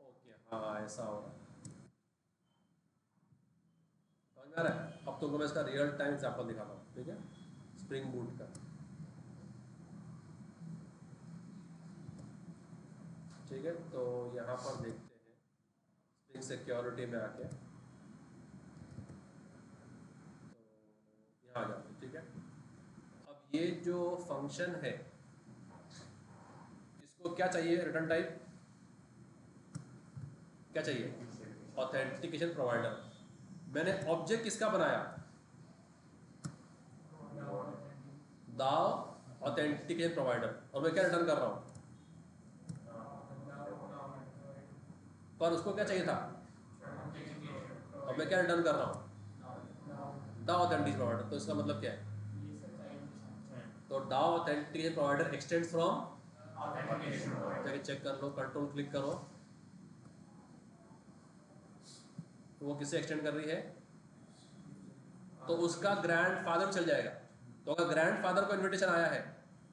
ओके हाँ ऐसा हो रहा है, समझ में आ रहा है? अब तुमको मैं इसका रियल टाइम एग्जाम्पल दिखाता हूँ, ठीक है, स्प्रिंग बूट का। ठीक है, तो यहाँ पर देखते हैं स्ट्रिंग सिक्योरिटी में आके, तो यहाँ आ जाते हैं। ठीक है, अब ये जो फंक्शन है इसको क्या चाहिए, रिटर्न टाइप क्या चाहिए, ऑथेंटिकेशन प्रोवाइडर। मैंने ऑब्जेक्ट किसका बनाया, दाव ऑथेंटिकेशन प्रोवाइडर, और मैं क्या रिटर्न कर रहा हूँ, पर उसको क्या चाहिए था, और मैं क्या रिटर्न कर रहा हूँ, दाव ऑथेंटिकेशन प्रोवाइडर। तो इसका मतलब क्या है, तो दाव ऑथेंटिकेशन प्रोवाइडर एक्सटेंड्स फ्रॉम, जाके चेक कर लो, कंट्रोल क्लिक करो, तो वो किससे एक्सटेंड कर रही है, तो उसका ग्रैंड फादर चल जाएगा। तो अगर ग्रैंड फादर को इन्विटेशन आया है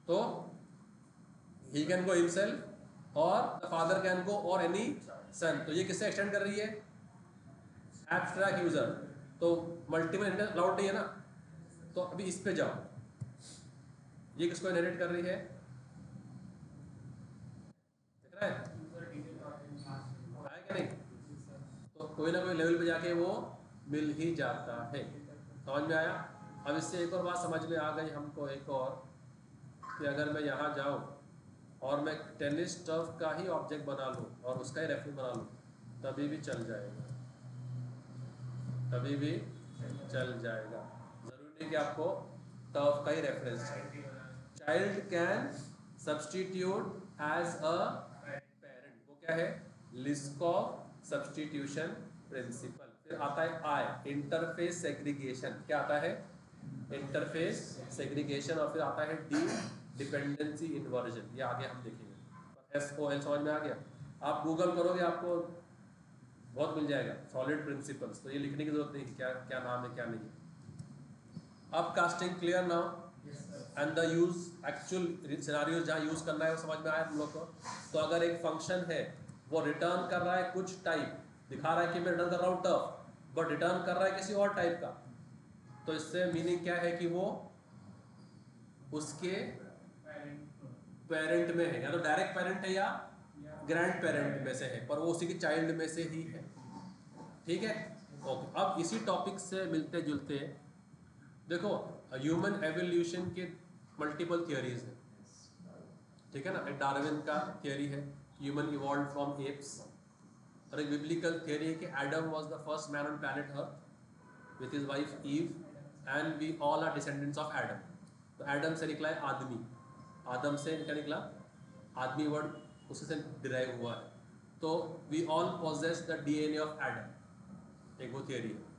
तो ही कैन गो हिमसेल्फ और द फादर कैन गो और एनी सन। तो ये किससे एक्सटेंड कर रही है, एब्स्ट्रैक्ट यूजर। तो मल्टीपल इनहेरिटेंस अलाउड नहीं है ना, तो अभी इस पे जाओ, ये किसको इनहेरिट कर रही है, दिख रहा है, आया क्या नहीं, तो कोई ना कोई लेवल पे जाके वो मिल ही जाता है। समझ में आया। अब इससे एक और बात समझ में आ गई हमको, एक और, कि अगर मैं यहाँ जाऊँ और मैं टेनिस टर्फ का ही ऑब्जेक्ट बना लूँ और उसका ही रेफरेंस बना लूँ, तभी भी चल जाएगा, तभी भी चल जाएगा। ज़रूरी नहीं कि आपको टर्फ का ही रेफरेंस चाहिए। Child can substitute as a parent, वो क्या है, लिस्कॉफ सब्सटीट्यूशन प्रिंसिपल। फिर आता है आई, इंटरफेस सेग्रीगेशन। क्या आता है, इंटरफेस सेग्रीगेशन। और फिर आता है डी, डिपेंडेंसी इन्वर्जन। ये आगे हम देखेंगे। SOL समझ में आ गया। आप गूगल करोगे आपको बहुत मिल जाएगा, सॉलिड प्रिंसिपल्स, तो ये लिखने की जरूरत नहीं क्या क्या नाम है क्या नहीं। अब casting clear now, and the use actual scenarios जहाँ यूज करना है वो समझ में आया हम लोग को। तो अगर एक फंक्शन है वो रिटर्न कर रहा है कुछ टाइप, दिखा रहा है कि मैं रिटर्न कर रहा हूँ टर्फ, बट रिटर्न कर रहा है किसी और टाइप का, तो इससे मीनिंग क्या है कि वो उसके पेरेंट में है, या तो डायरेक्ट पेरेंट है या ग्रैंड पेरेंट में से है, पर वो उसी के चाइल्ड में से ही है। ठीक है, ओके। अब इसी टॉपिक से मिलते जुलते देखो, ह्यूमन एवोल्यूशन के मल्टीपल थियरीज हैं, ठीक है ना। एक डार्विन का थियरी है, ह्यूमन इवॉल्व फ्रॉम एप्स, और एक बिब्लिकल थियरी है कि Adam was the first man on planet earth with his wife Eve, and we all are descendants of Adam. तो एडम से निकला है आदमी, आदम से क्या निकला, आदमी वर्ड उसी से डिराइव हुआ है। तो we all possess the DNA of Adam, एक वो थियरी है।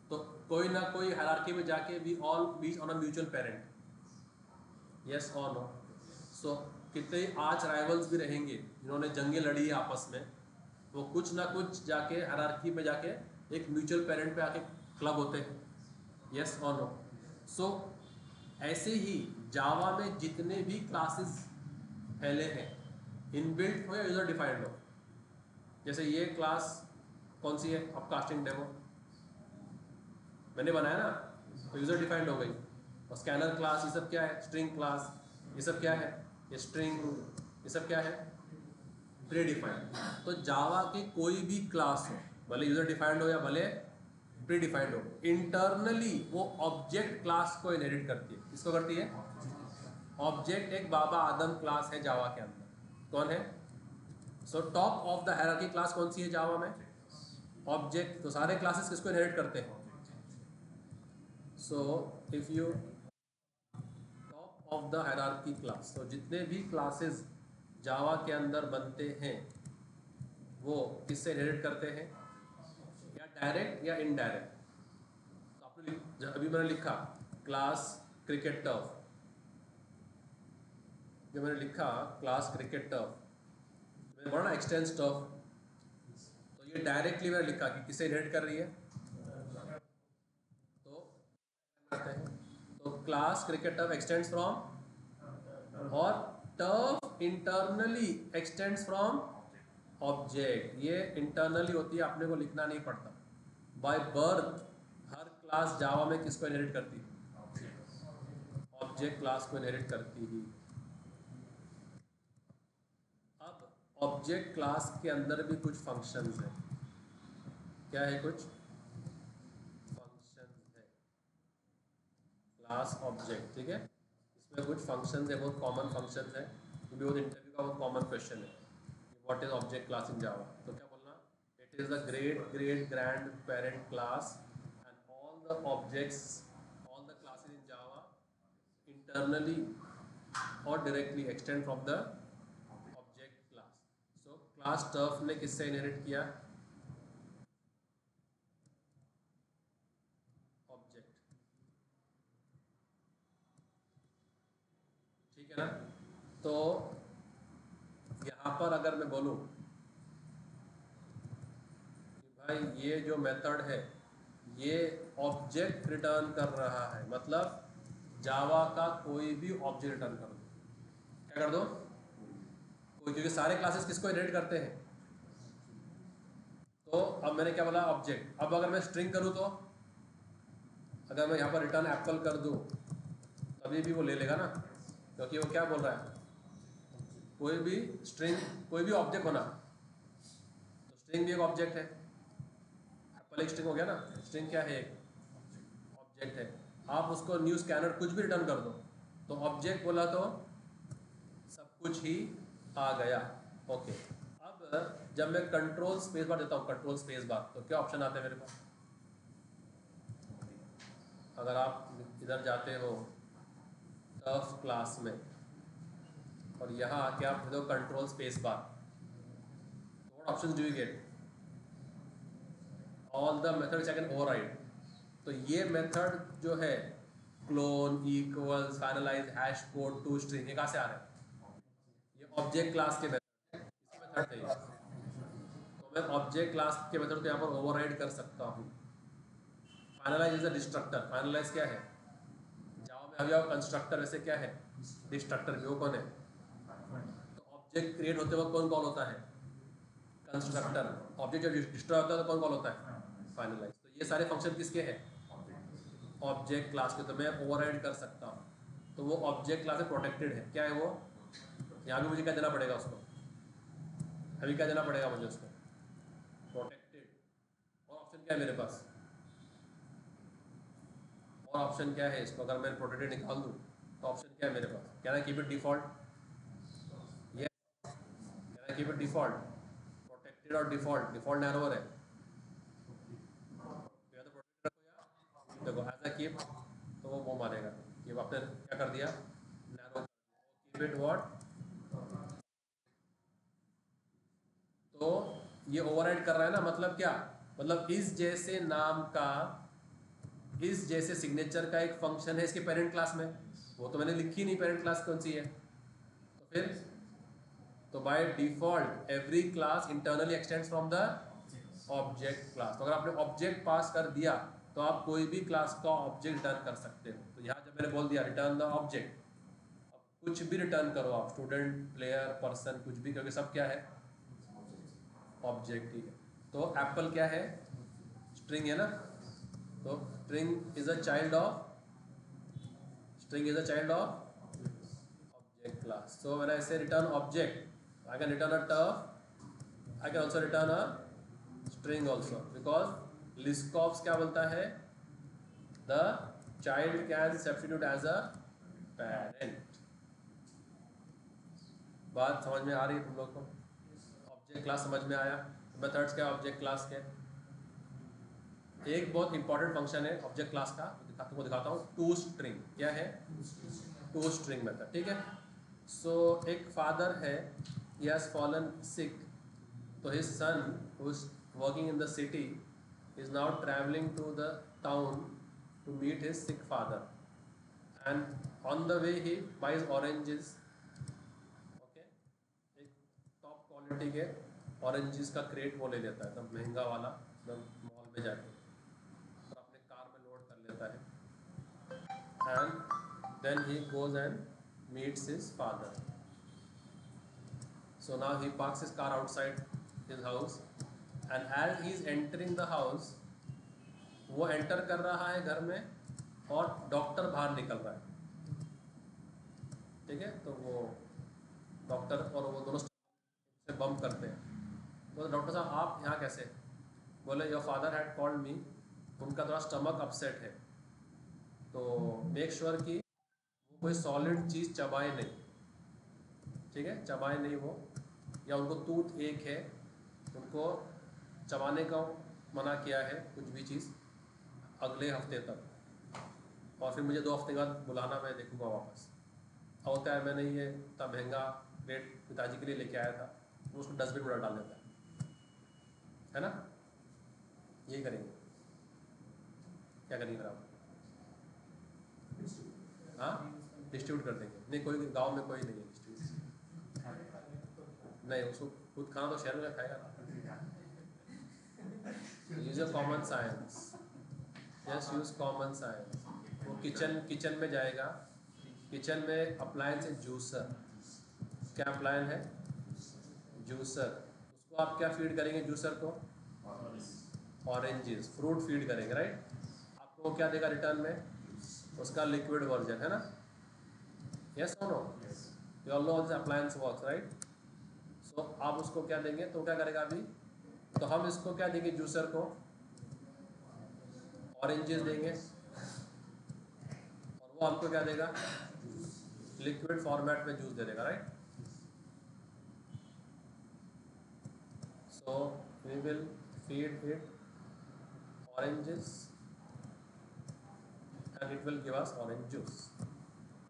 तो कोई ना कोई हायरार्की में जाके we all meet on a mutual parent, yes और नो। सो कितने आज राइवल्स भी रहेंगे जिन्होंने जंगें लड़ी है आपस में, वो कुछ ना कुछ जाके हायरार्की में जाके एक म्यूचुअल पेरेंट पे आके क्लब होते हैं, यस और नो। सो ऐसे ही जावा में जितने भी क्लासेस फैले हैं, इनबिल्ट हो या यूजर डिफाइंड हो, जैसे ये क्लास कौन सी है, अपकास्टिंग डेमो मैंने बनाया ना, तो यूजर डिफाइंड हो गई। और स्कैनर क्लास, ये सब क्या है, स्ट्रिंग क्लास, ये सब क्या है, ये स्ट्रिंग, ये सब क्या है, प्री डिफाइंड। तो जावा की कोई भी क्लास हो, भले यूजर डिफाइंड हो या भले प्री डिफाइंड हो, इंटरनली वो ऑब्जेक्ट क्लास को इनहेरिट करती है। किसको करती है, ऑब्जेक्ट। एक बाबा आदम क्लास है जावा के अंदर, कौन है, so top of the hierarchy class कौन सी है जावा में, ऑब्जेक्ट। तो सारे क्लासेस किसको इनहेरिट करते हैं, so if you top of the hierarchy class, तो जितने भी क्लासेस जावा के अंदर बनते हैं वो किससे इनहेरिट करते हैं, या डायरेक्ट या इनडायरेक्ट। तो आपने अभी मैंने लिखा क्लास क्रिकेट टर्फ, जो मैंने लिखा क्लास क्रिकेट टर्फ, मैंने बोला ना एक्सटेंस टर्फ, तो ये डायरेक्टली मैंने लिखा कि किसे इनहेरिट कर रही है, तो करते हैं, तो class cricket turf extends from, और turf internally extends from object. ये इंटरनली होती है, अपने को लिखना नहीं पड़ता। बाय बर्थ हर क्लास जावा में किसको इनहेरिट करती है, ऑब्जेक्ट क्लास को इनहेरिट करती ही। अब ऑब्जेक्ट क्लास के अंदर भी कुछ फंक्शंस हैं। क्या है? कुछ फंक्शंस है क्लास ऑब्जेक्ट, ठीक है। इसमें कुछ फंक्शंस है, बहुत कॉमन फंक्शंस है, ये भी बहुत इंटरव्यू का बहुत कॉमन क्वेश्चन है। What is object class in Java? तो क्या बोलना? It is the great great grand parent class and all the objects, all the classes in Java internally or directly extend from the object class. So class turf ने किससे इनहेरिट किया? ऑब्जेक्ट, ठीक है ना। तो यहाँ पर अगर मैं बोलूँ कि भाई ये जो मेथड है ये ऑब्जेक्ट रिटर्न कर रहा है, मतलब जावा का कोई भी ऑब्जेक्ट रिटर्न कर दो। क्या कर दो? कोई, क्योंकि सारे क्लासेस किसको इनहेरिट करते हैं? तो अब मैंने क्या बोला? ऑब्जेक्ट। अब अगर मैं स्ट्रिंग करूँ तो, अगर मैं यहाँ पर रिटर्न एप्पल कर दूँ तभी भी वो ले लेगा ना, क्योंकि वो क्या बोल रहा है? कोई भी स्ट्रिंग, कोई भी ऑब्जेक्ट होना, तो स्ट्रिंग भी एक ऑब्जेक्ट है। एप्पल एक स्ट्रिंग हो गया ना। स्ट्रिंग क्या है? एक ऑब्जेक्ट है। आप उसको न्यू स्कैनर कुछ भी रिटर्न कर दो तो ऑब्जेक्ट बोला तो सब कुछ ही आ गया। ओके। अब जब मैं कंट्रोल स्पेस बार देता हूँ, कंट्रोल स्पेस बार, तो क्या ऑप्शन आते हैं मेरे पास? अगर आप इधर जाते हो टफ क्लास में और यहाँ आके आप दे दो control space bar, what option do you get? All the methods I can override. तो ये मेथड जो है clone, equals, finalize, hash code, to string, ये कहाँ से आ रहा है? ये ऑब्जेक्ट क्लास के मेथड, इसी मेथड थे ये। तो मैं ऑब्जेक्ट क्लास के मेथड को यहाँ पर ओवरराइड कर सकता हूँ। Finalize is a destructor. Finalize क्या है? जावा में अभी आओ कंस्ट्रक्टर, वैसे क्या है? डिस्ट्रक्टर भी। वो कौन है? तो ऑब्जेक्ट क्रिएट होते वक्त कौन कॉल होता है? कंस्ट्रक्टर। ऑब्जेक्ट जब डिस्ट्रॉय होता है तो कौन कॉल होता है? फाइनलाइज। तो ये सारे फंक्शन किसके हैं? ऑब्जेक्ट क्लास के। तो मैं ओवरराइड कर सकता हूँ। तो वो ऑब्जेक्ट क्लास से प्रोटेक्टेड है। क्या है वो? यहाँ भी मुझे क्या देना पड़ेगा उसको? अभी क्या देना पड़ेगा मुझे उसको? प्रोटेक्टेड। और ऑप्शन क्या है मेरे पास? और ऑप्शन क्या है इसको? अगर मैं प्रोटेक्टेड निकाल दूँ तो ऑप्शन क्या है मेरे पास? क्या ना कीप इट डिफॉल्ट? ये क्या ना कीप इट डिफॉल्ट? प्रोटेक्टेड और डिफॉल्ट, डिफॉल्ट नैरोवर है। या तो प्रोटेक्टेड रखो या देखो एज अ कीप, तो वो मारेगा कि आपने क्या कर दिया? नैरो। Keep it what? तो ये ओवरराइड कर रहा है ना, मतलब क्या? मतलब इस जैसे नाम का, इस जैसे सिग्नेचर का एक फंक्शन है इसके पेरेंट क्लास में, वो तो मैंने लिखी नहीं पेरेंट क्लास कौन सी है। तो फिर तो by default every class internally extends from the object class. तो अगर आपने ऑब्जेक्ट पास कर दिया तो आप कोई भी क्लास का ऑब्जेक्ट रिटर्न कर सकते हो। तो यहाँ जब मैंने बोल दिया रिटर्न द ऑब्जेक्ट, अब कुछ भी रिटर्न करो आप, स्टूडेंट, प्लेयर, पर्सन, कुछ भी, क्योंकि सब क्या है? ऑब्जेक्ट ही है। तो एप्पल क्या है? स्ट्रिंग है ना। तो string is a child of object class. So when I say return object, I can return a turf, I can also return a string also, because Liskov क्या बोलता है? The child can substitute as a parent. बात समझ में आ रही है तुम लोग को? ऑब्जेक्ट क्लास समझ में आया? मेथड्स क्या ऑब्जेक्ट क्लास के? एक बहुत इंपॉर्टेंट फंक्शन है ऑब्जेक्ट क्लास का, तुमको दिखाता हूँ। To string. क्या है? टू स्ट्रिंग मेथड, ठीक है। सो एक फादर है, ही हैज फॉलन सिक, तो his son who is working in the city is now travelling to the town to meet his sick father, and on the way he buys oranges. Okay, एक टॉप क्वालिटी के ऑरेंजेस का क्रेट वो ले लेता है, एकदम महंगा वाला, एकदम मॉल में जाके, और अपने कार में लोड कर लेता है। And then he goes and meets his father. So now he parks his car outside his house, and as he is entering the house, वो एंटर कर रहा है घर में और डॉक्टर बाहर निकल रहा है, ठीक है। तो वो डॉक्टर और वो दोनों से बम्प जॉब करते हैं। तो डॉक्टर साहब आप यहाँ कैसे? बोले your father had called me, उनका थोड़ा स्टमक अपसेट है, तो मेक श्योर कि वो कोई सॉलिड चीज़ चबाए नहीं, ठीक है, चबाए नहीं वो, या उनको टूथ एक है, उनको चबाने का मना किया है कुछ भी चीज़ अगले हफ्ते तक, और फिर मुझे 2 हफ्ते बाद बुलाना, मैं देखूँगा वापस। होता है मैंने ये इतना महंगा प्लेट पिताजी के लिए लेके आया था, वो उसको डस्टबिन में डाल देता है ना? यही करेंगे, क्या करेंगे फिर आप? हाँ, डिस्ट्रीब्यूट कर देंगे। नहीं, कोई गांव में कोई नहीं है डिस्ट्रीब्यूट, नहीं, उसको खुद खाना तो शहर में खाएगा ना। Use common science, yes, use common science. वो किचन में जाएगा, किचन में अप्लायंस है जूसर। क्या अप्लायंस है? जूसर। उसको आप क्या फीड करेंगे जूसर को? ऑरेंजेस, फ्रूट फीड करेंगे, राइट? आपको वो क्या देगा रिटर्न में? उसका लिक्विड वर्जन, है ना? यस और no? You all know how this appliance works, right? So आप उसको क्या देंगे, तो क्या करेगा अभी? तो हम इसको क्या देंगे जूसर को? ऑरेंजेस देंगे, और वो आपको क्या देगा? लिक्विड फॉर्मेट में जूस दे देगा, right? So we will feed it oranges and it will give us orange juice,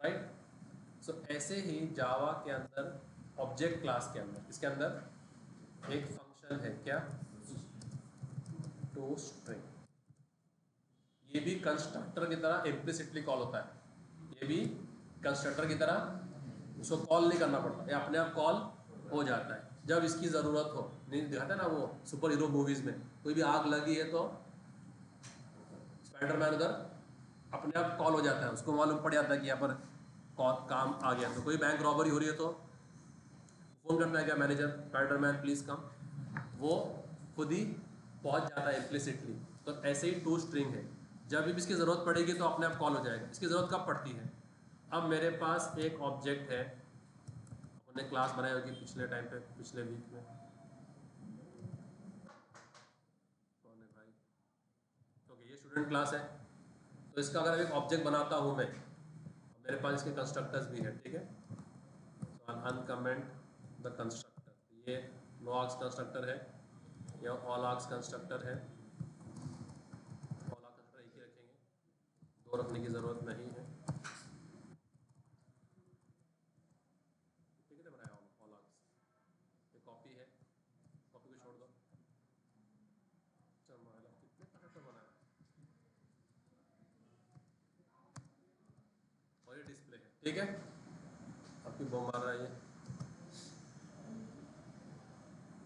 right? So ऐसे ही जावा के अंदर ऑब्जेक्ट क्लास के अंदर, इसके अंदर एक फंक्शन है क्या? To string. ये भी कंस्ट्रक्टर की तरह इम्प्लिसिटली कॉल होता है, ये भी कंस्ट्रक्टर की तरह उसको कॉल नहीं करना पड़ता, ये अपने आप कॉल हो जाता है जब इसकी ज़रूरत हो। नहीं दिखाते ना वो सुपर हीरो मूवीज़ में, कोई भी आग लगी है तो स्पाइडरमैन उधर अपने आप कॉल हो जाता है, उसको मालूम पड़ जाता है कि यहाँ पर काम आ गया। तो कोई बैंक रॉबरी हो रही है तो फ़ोन करता है क्या मैनेजर, स्पाइडरमैन प्लीज़ कम, वो खुद ही पहुँच जाता है इम्प्लिसिटली। तो ऐसे ही टू स्ट्रिंग है, जब भी इसकी ज़रूरत पड़ेगी तो अपने आप कॉल हो जाएगा। इसकी ज़रूरत कब पड़ती है? अब मेरे पास एक ऑब्जेक्ट है, हमने क्लास बनाई होगी पिछले टाइम पे, पिछले वीक में, कौन है भाई? ओके, ये स्टूडेंट क्लास है। तो इसका अगर एक ऑब्जेक्ट बनाता हूँ मैं, मेरे पास इसके कंस्ट्रक्टर्स भी हैं, ठीक है? सो आई अनकमेंट द कंस्ट्रक्टर, ये नो आर्क्स कंस्ट्रक्टर है, या ऑल आर्क्स कंस्ट्रक्टर है। ऑल आर्क्स कंस्ट्रक्टर एक ही रखेंगे, दो रखने की ज़रूरत नहीं है। कितने बनाया ऑल आर्क्स? ये कॉपी है, कॉपी को छोड़ दो। चलो कितने कंस्ट्रक्टर बनाया, और ये डिस्प्ले है, ठीक है? आपकी बो मार रहा है ये,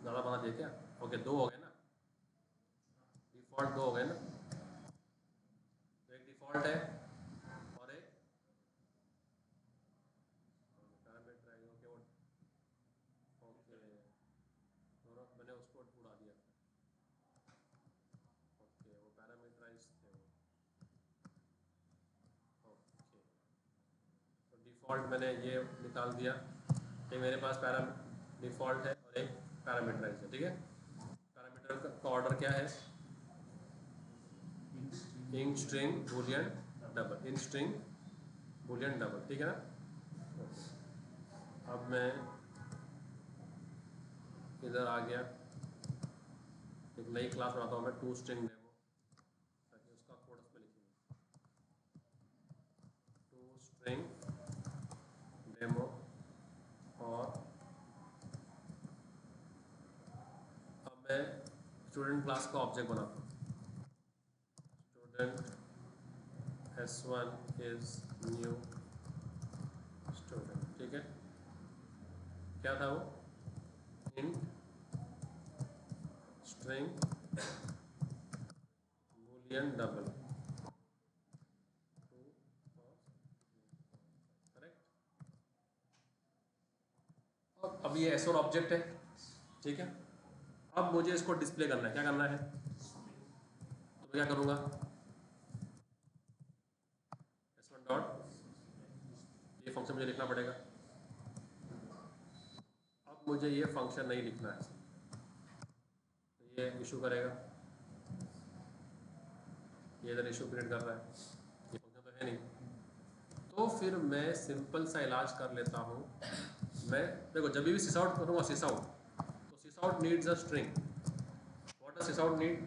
ज़्यादा बना दिया क्या? ओके, 2 हो गए ना, डिफ़ॉल्ट 2 हो गए ना। तो एक डिफ़ॉल्ट है और एक पैरामीटराइज, ओके वो, ओके दोनों मैंने उसको उड़ा दिया, ओके वो पैरामीटराइज थे वो, ओके। तो डिफ़ॉल्ट मैंने ये निकाल दिया, ये मेरे पास डिफ़ॉल्ट है और एक पैरामीटराइज है, ठीक है? पैरामीटर का ऑर्डर क्या है? Int string Boolean double, int string Boolean double, ठीक है ना? अब मैं इधर आ गया, एक नई क्लास बनाता हूँ मैं, टू स्ट्रिंग डेमो, ताकि उसका कोड उसमें लिखेंगे, टू स्ट्रिंग डेमो। और अब मैं स्टूडेंट क्लास का ऑब्जेक्ट बनाता हूँ, student S1 is new student, ठीक है? क्या था वो? Int string Boolean double, correct? अब ये S1 ऑब्जेक्ट है, ठीक है? अब मुझे इसको डिस्प्ले करना है, क्या करना है? तो मैं क्या करूँगा? S1 डॉट, ये फंक्शन मुझे लिखना पड़ेगा। अब अब मुझे ये फंक्शन नहीं लिखना है, तो ये इशू करेगा, ये इधर इशू क्रिएट कर रहा है, ये फंक्शन तो है नहीं। तो फिर मैं सिंपल सा इलाज कर लेता हूँ। मैं देखो जब भी सिस आउट करूँगा, सिस आउट, तो sys out needs a string. What does sys out need?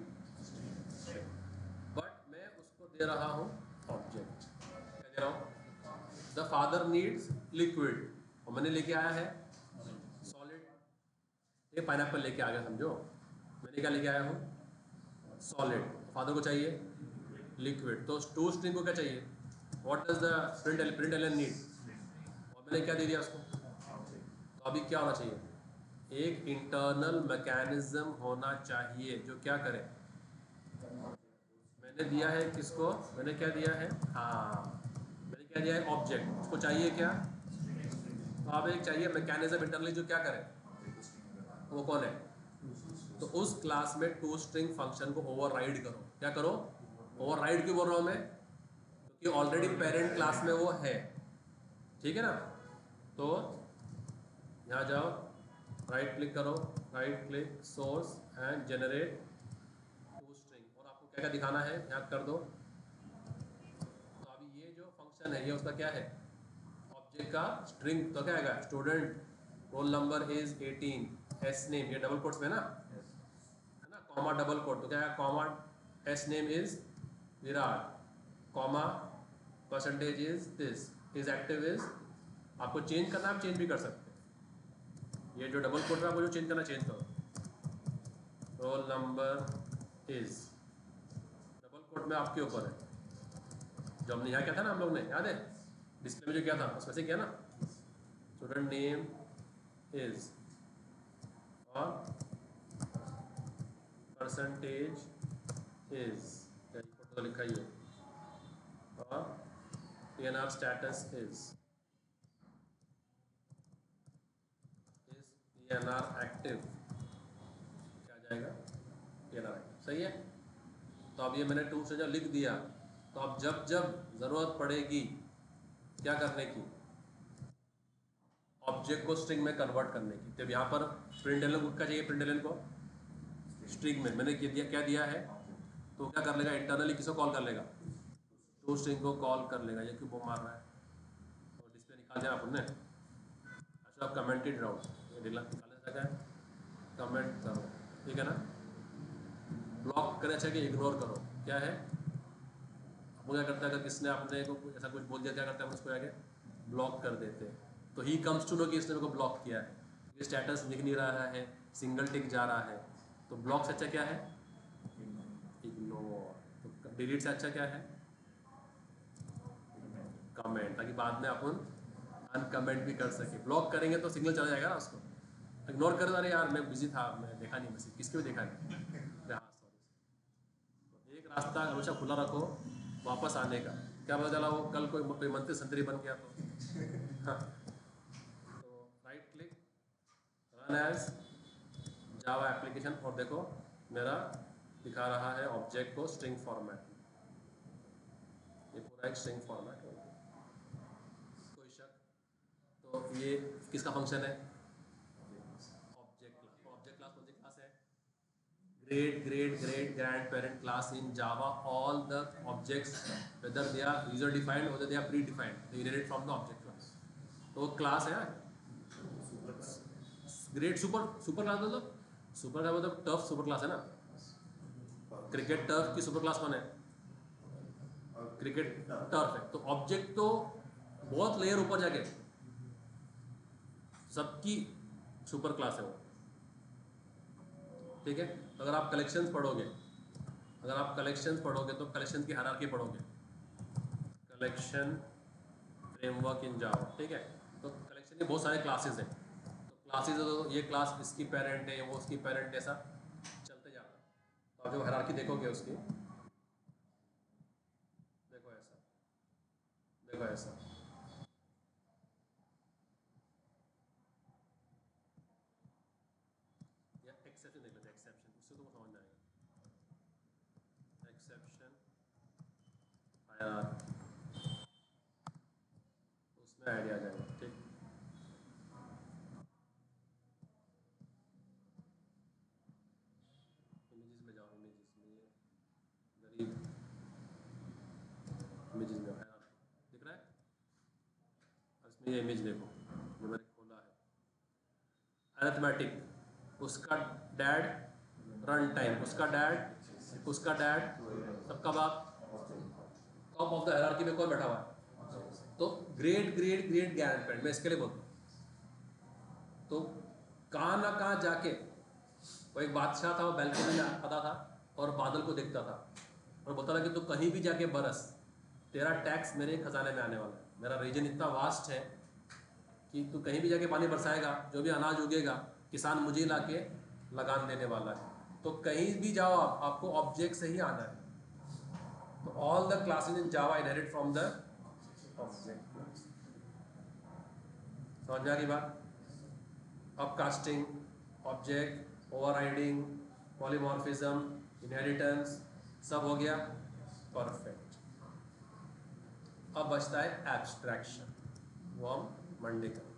But मैं उसको दे रहा हूँ ऑब्जेक्ट। क्या दे रहा हूँ? द फादर नीड्स लिक्विड, और मैंने लेके आया है सॉलिड। ये पाइनएप्पल लेके आ गया समझो, मैंने क्या लेके आया हूँ? सॉलिड। फादर को चाहिए लिक्विड, तो टू स्ट्रिंग को क्या चाहिए? What does the println need? और मैंने क्या दे दिया उसको? तो अभी क्या होना चाहिए? एक इंटरनल मैकेनिज्म होना चाहिए जो क्या करे। मैंने दिया है किसको? मैंने क्या दिया है? हाँ, मैंने क्या दिया है? ऑब्जेक्ट। उसको चाहिए क्या? तो अब एक चाहिए मैकेनिज्म इंटरनली जो क्या करे, वो कौन है? तो उस क्लास में टू स्ट्रिंग फंक्शन को ओवरराइड करो। क्या करो? ओवरराइड क्यों बोल रहा हूँ मैं? क्योंकि ऑलरेडी पेरेंट क्लास में वो है, ठीक है ना। तो यहाँ जाओ, राइट क्लिक करो, right click source and generate to string, और आपको क्या क्या दिखाना है यहाँ कर दो। तो अभी ये जो फंक्शन है ये उसका क्या है? ऑब्जेक्ट का स्ट्रिंग। तो क्या आएगा? Student role number is 18, S name, ये डबल कोट्स में ना है ना, कॉमा डबल कोट, तो क्या है? Comma S name is Virat, comma percentage is this, is active is. आपको चेंज करना है, आप चेंज भी कर सकते हैं। ये जो डबल कोट है आपको जो चेंज करना, चेंज करो। Roll number is, double quote में आपके ऊपर है। जो हमने यहाँ किया था ना, हम लोग ने, याद है डिस्प्ले में जो किया था उसमें से किया ना, स्टूडेंट नेम इज और परसेंटेज इज, तो लिखा ही है, और PNR status is PNR active. क्या जाएगा? PNR एक्टिव, सही है। तो अब ये मैंने टू से जब लिख दिया, तो अब जब जब ज़रूरत पड़ेगी क्या करने की? ऑब्जेक्ट को स्ट्रिंग में कन्वर्ट करने की। तो यहाँ पर प्रिंट एलन को क्या चाहिए? प्रिंट एलन को स्ट्रिंग में मैंने क्या दिया है, तो क्या कर लेगा? इंटरनली किसको कॉल कर लेगा? टू स्ट्रिंग को कॉल कर लेगा। ये क्यों वो मार रहा है? तो डिस्प्ले निकाल दिया आपने। अच्छा, आप कमेंटेड राउंड ये निकालने लगा है, कमेंट करो, ठीक है ना। ब्लॉक करे अच्छा कि इग्नोर करो, क्या है? वो क्या करता है, अगर किसने अपने को ऐसा कुछ बोल दिया, क्या करता है, हम उसको आगे ब्लॉक कर देते हैं। तो ही कम्स टू नो कि इसने मेरे को ब्लॉक किया है, ये स्टेटस दिख नहीं रहा है, सिंगल टिक जा रहा है। तो ब्लॉक से अच्छा क्या है? इग्नोर। तो डिलीट से अच्छा क्या है? कमेंट, ताकि बाद में अपन अनकमेंट भी कर सके। ब्लॉक करेंगे तो सिग्नल चला जाएगा ना उसको। इग्नोर कर, अरे यार मैं बिजी था, मैं देखा नहीं, मैसेज किसके भी देखा नहीं, हाँ सॉरी। तो एक रास्ता हमेशा खुला रखो वापस आने का। क्या पता चला वो कल कोई मंत्री संतरी बन गया तो हाँ। तो right click, run as Java application, और देखो मेरा दिखा रहा है ऑब्जेक्ट को स्ट्रिंग फॉर्मेट। ये पूरा एक स्ट्रिंग फॉर्मेट हो गया, कोई शक? तो ये किसका फंक्शन है? Object class. ऑब्जेक्ट क्लास कौन सी क्लास है? great grandparent class in Java. All the objects, whether they are user defined or they are predefined, they inherit from the object class. तो क्लास है ग्रेट सुपर क्लास, मतलब सुपर क्लास मतलब टफ सुपर क्लास है ना। क्रिकेट टर्फ की सुपर क्लास कौन है? क्रिकेट टर्फ है। तो ऑब्जेक्ट तो बहुत लेयर ऊपर जाके सबकी सुपर क्लास है वो, ठीक है। तो अगर आप कलेक्शंस पढ़ोगे, तो कलेक्शन की हायरार्की पढ़ोगे, कलेक्शन फ्रेमवर्क इन जावा, ठीक है। तो कलेक्शन के बहुत सारे क्लासेस हैं। तो क्लासेस तो ये क्लास इसकी पेरेंट है, वो उसकी पेरेंट है, ऐसा चलते जाता है। तो आप जो हायरार्की देखोगे उसकी, देखो ऐसा, देखो ऐसा, या एक्सेप्शन देख लेते हैं। एक्सेप्शन उससे तो समझ में आएगा। एक्सेप्शन हायरार्की, उसमें आइडिया आ जाएगा, ठीक। ये इमेज देखो जो मैंने खोला है, अरिथमेटिक, उसका डैड, रन टाइम, उसका डैड, सबका बाप, टॉप ऑफ द हायरार्की में कौन बैठा हुआ है? तो great great great grand parent, मैं इसके लिए बोलता हूँ। तो कहाँ ना कहाँ जाके वो एक बादशाह था, वो बैल्कनी में आता था और बादल को देखता था और बोलता था कि तू कहीं भी जाके बरस, तेरा टैक्स मेरे खजाने में आने वाला है, मेरा रीजन इतना वास्ट है कि तू कहीं भी जाके पानी बरसाएगा, जो भी अनाज उगेगा किसान मुझे ला के लगान देने वाला है। तो कहीं भी जाओ आप, आपको ऑब्जेक्ट से ही आना है। तो all the classes in Java inherit from the object. समझ में आ गई बात? अपकास्टिंग, ऑब्जेक्ट, ओवरराइडिंग, पॉलीमॉर्फिज्म, इनहेरिटेंस, सब हो गया परफेक्ट। अब बचता है एब्स्ट्रैक्शन, वो हम मंडे करेंगे।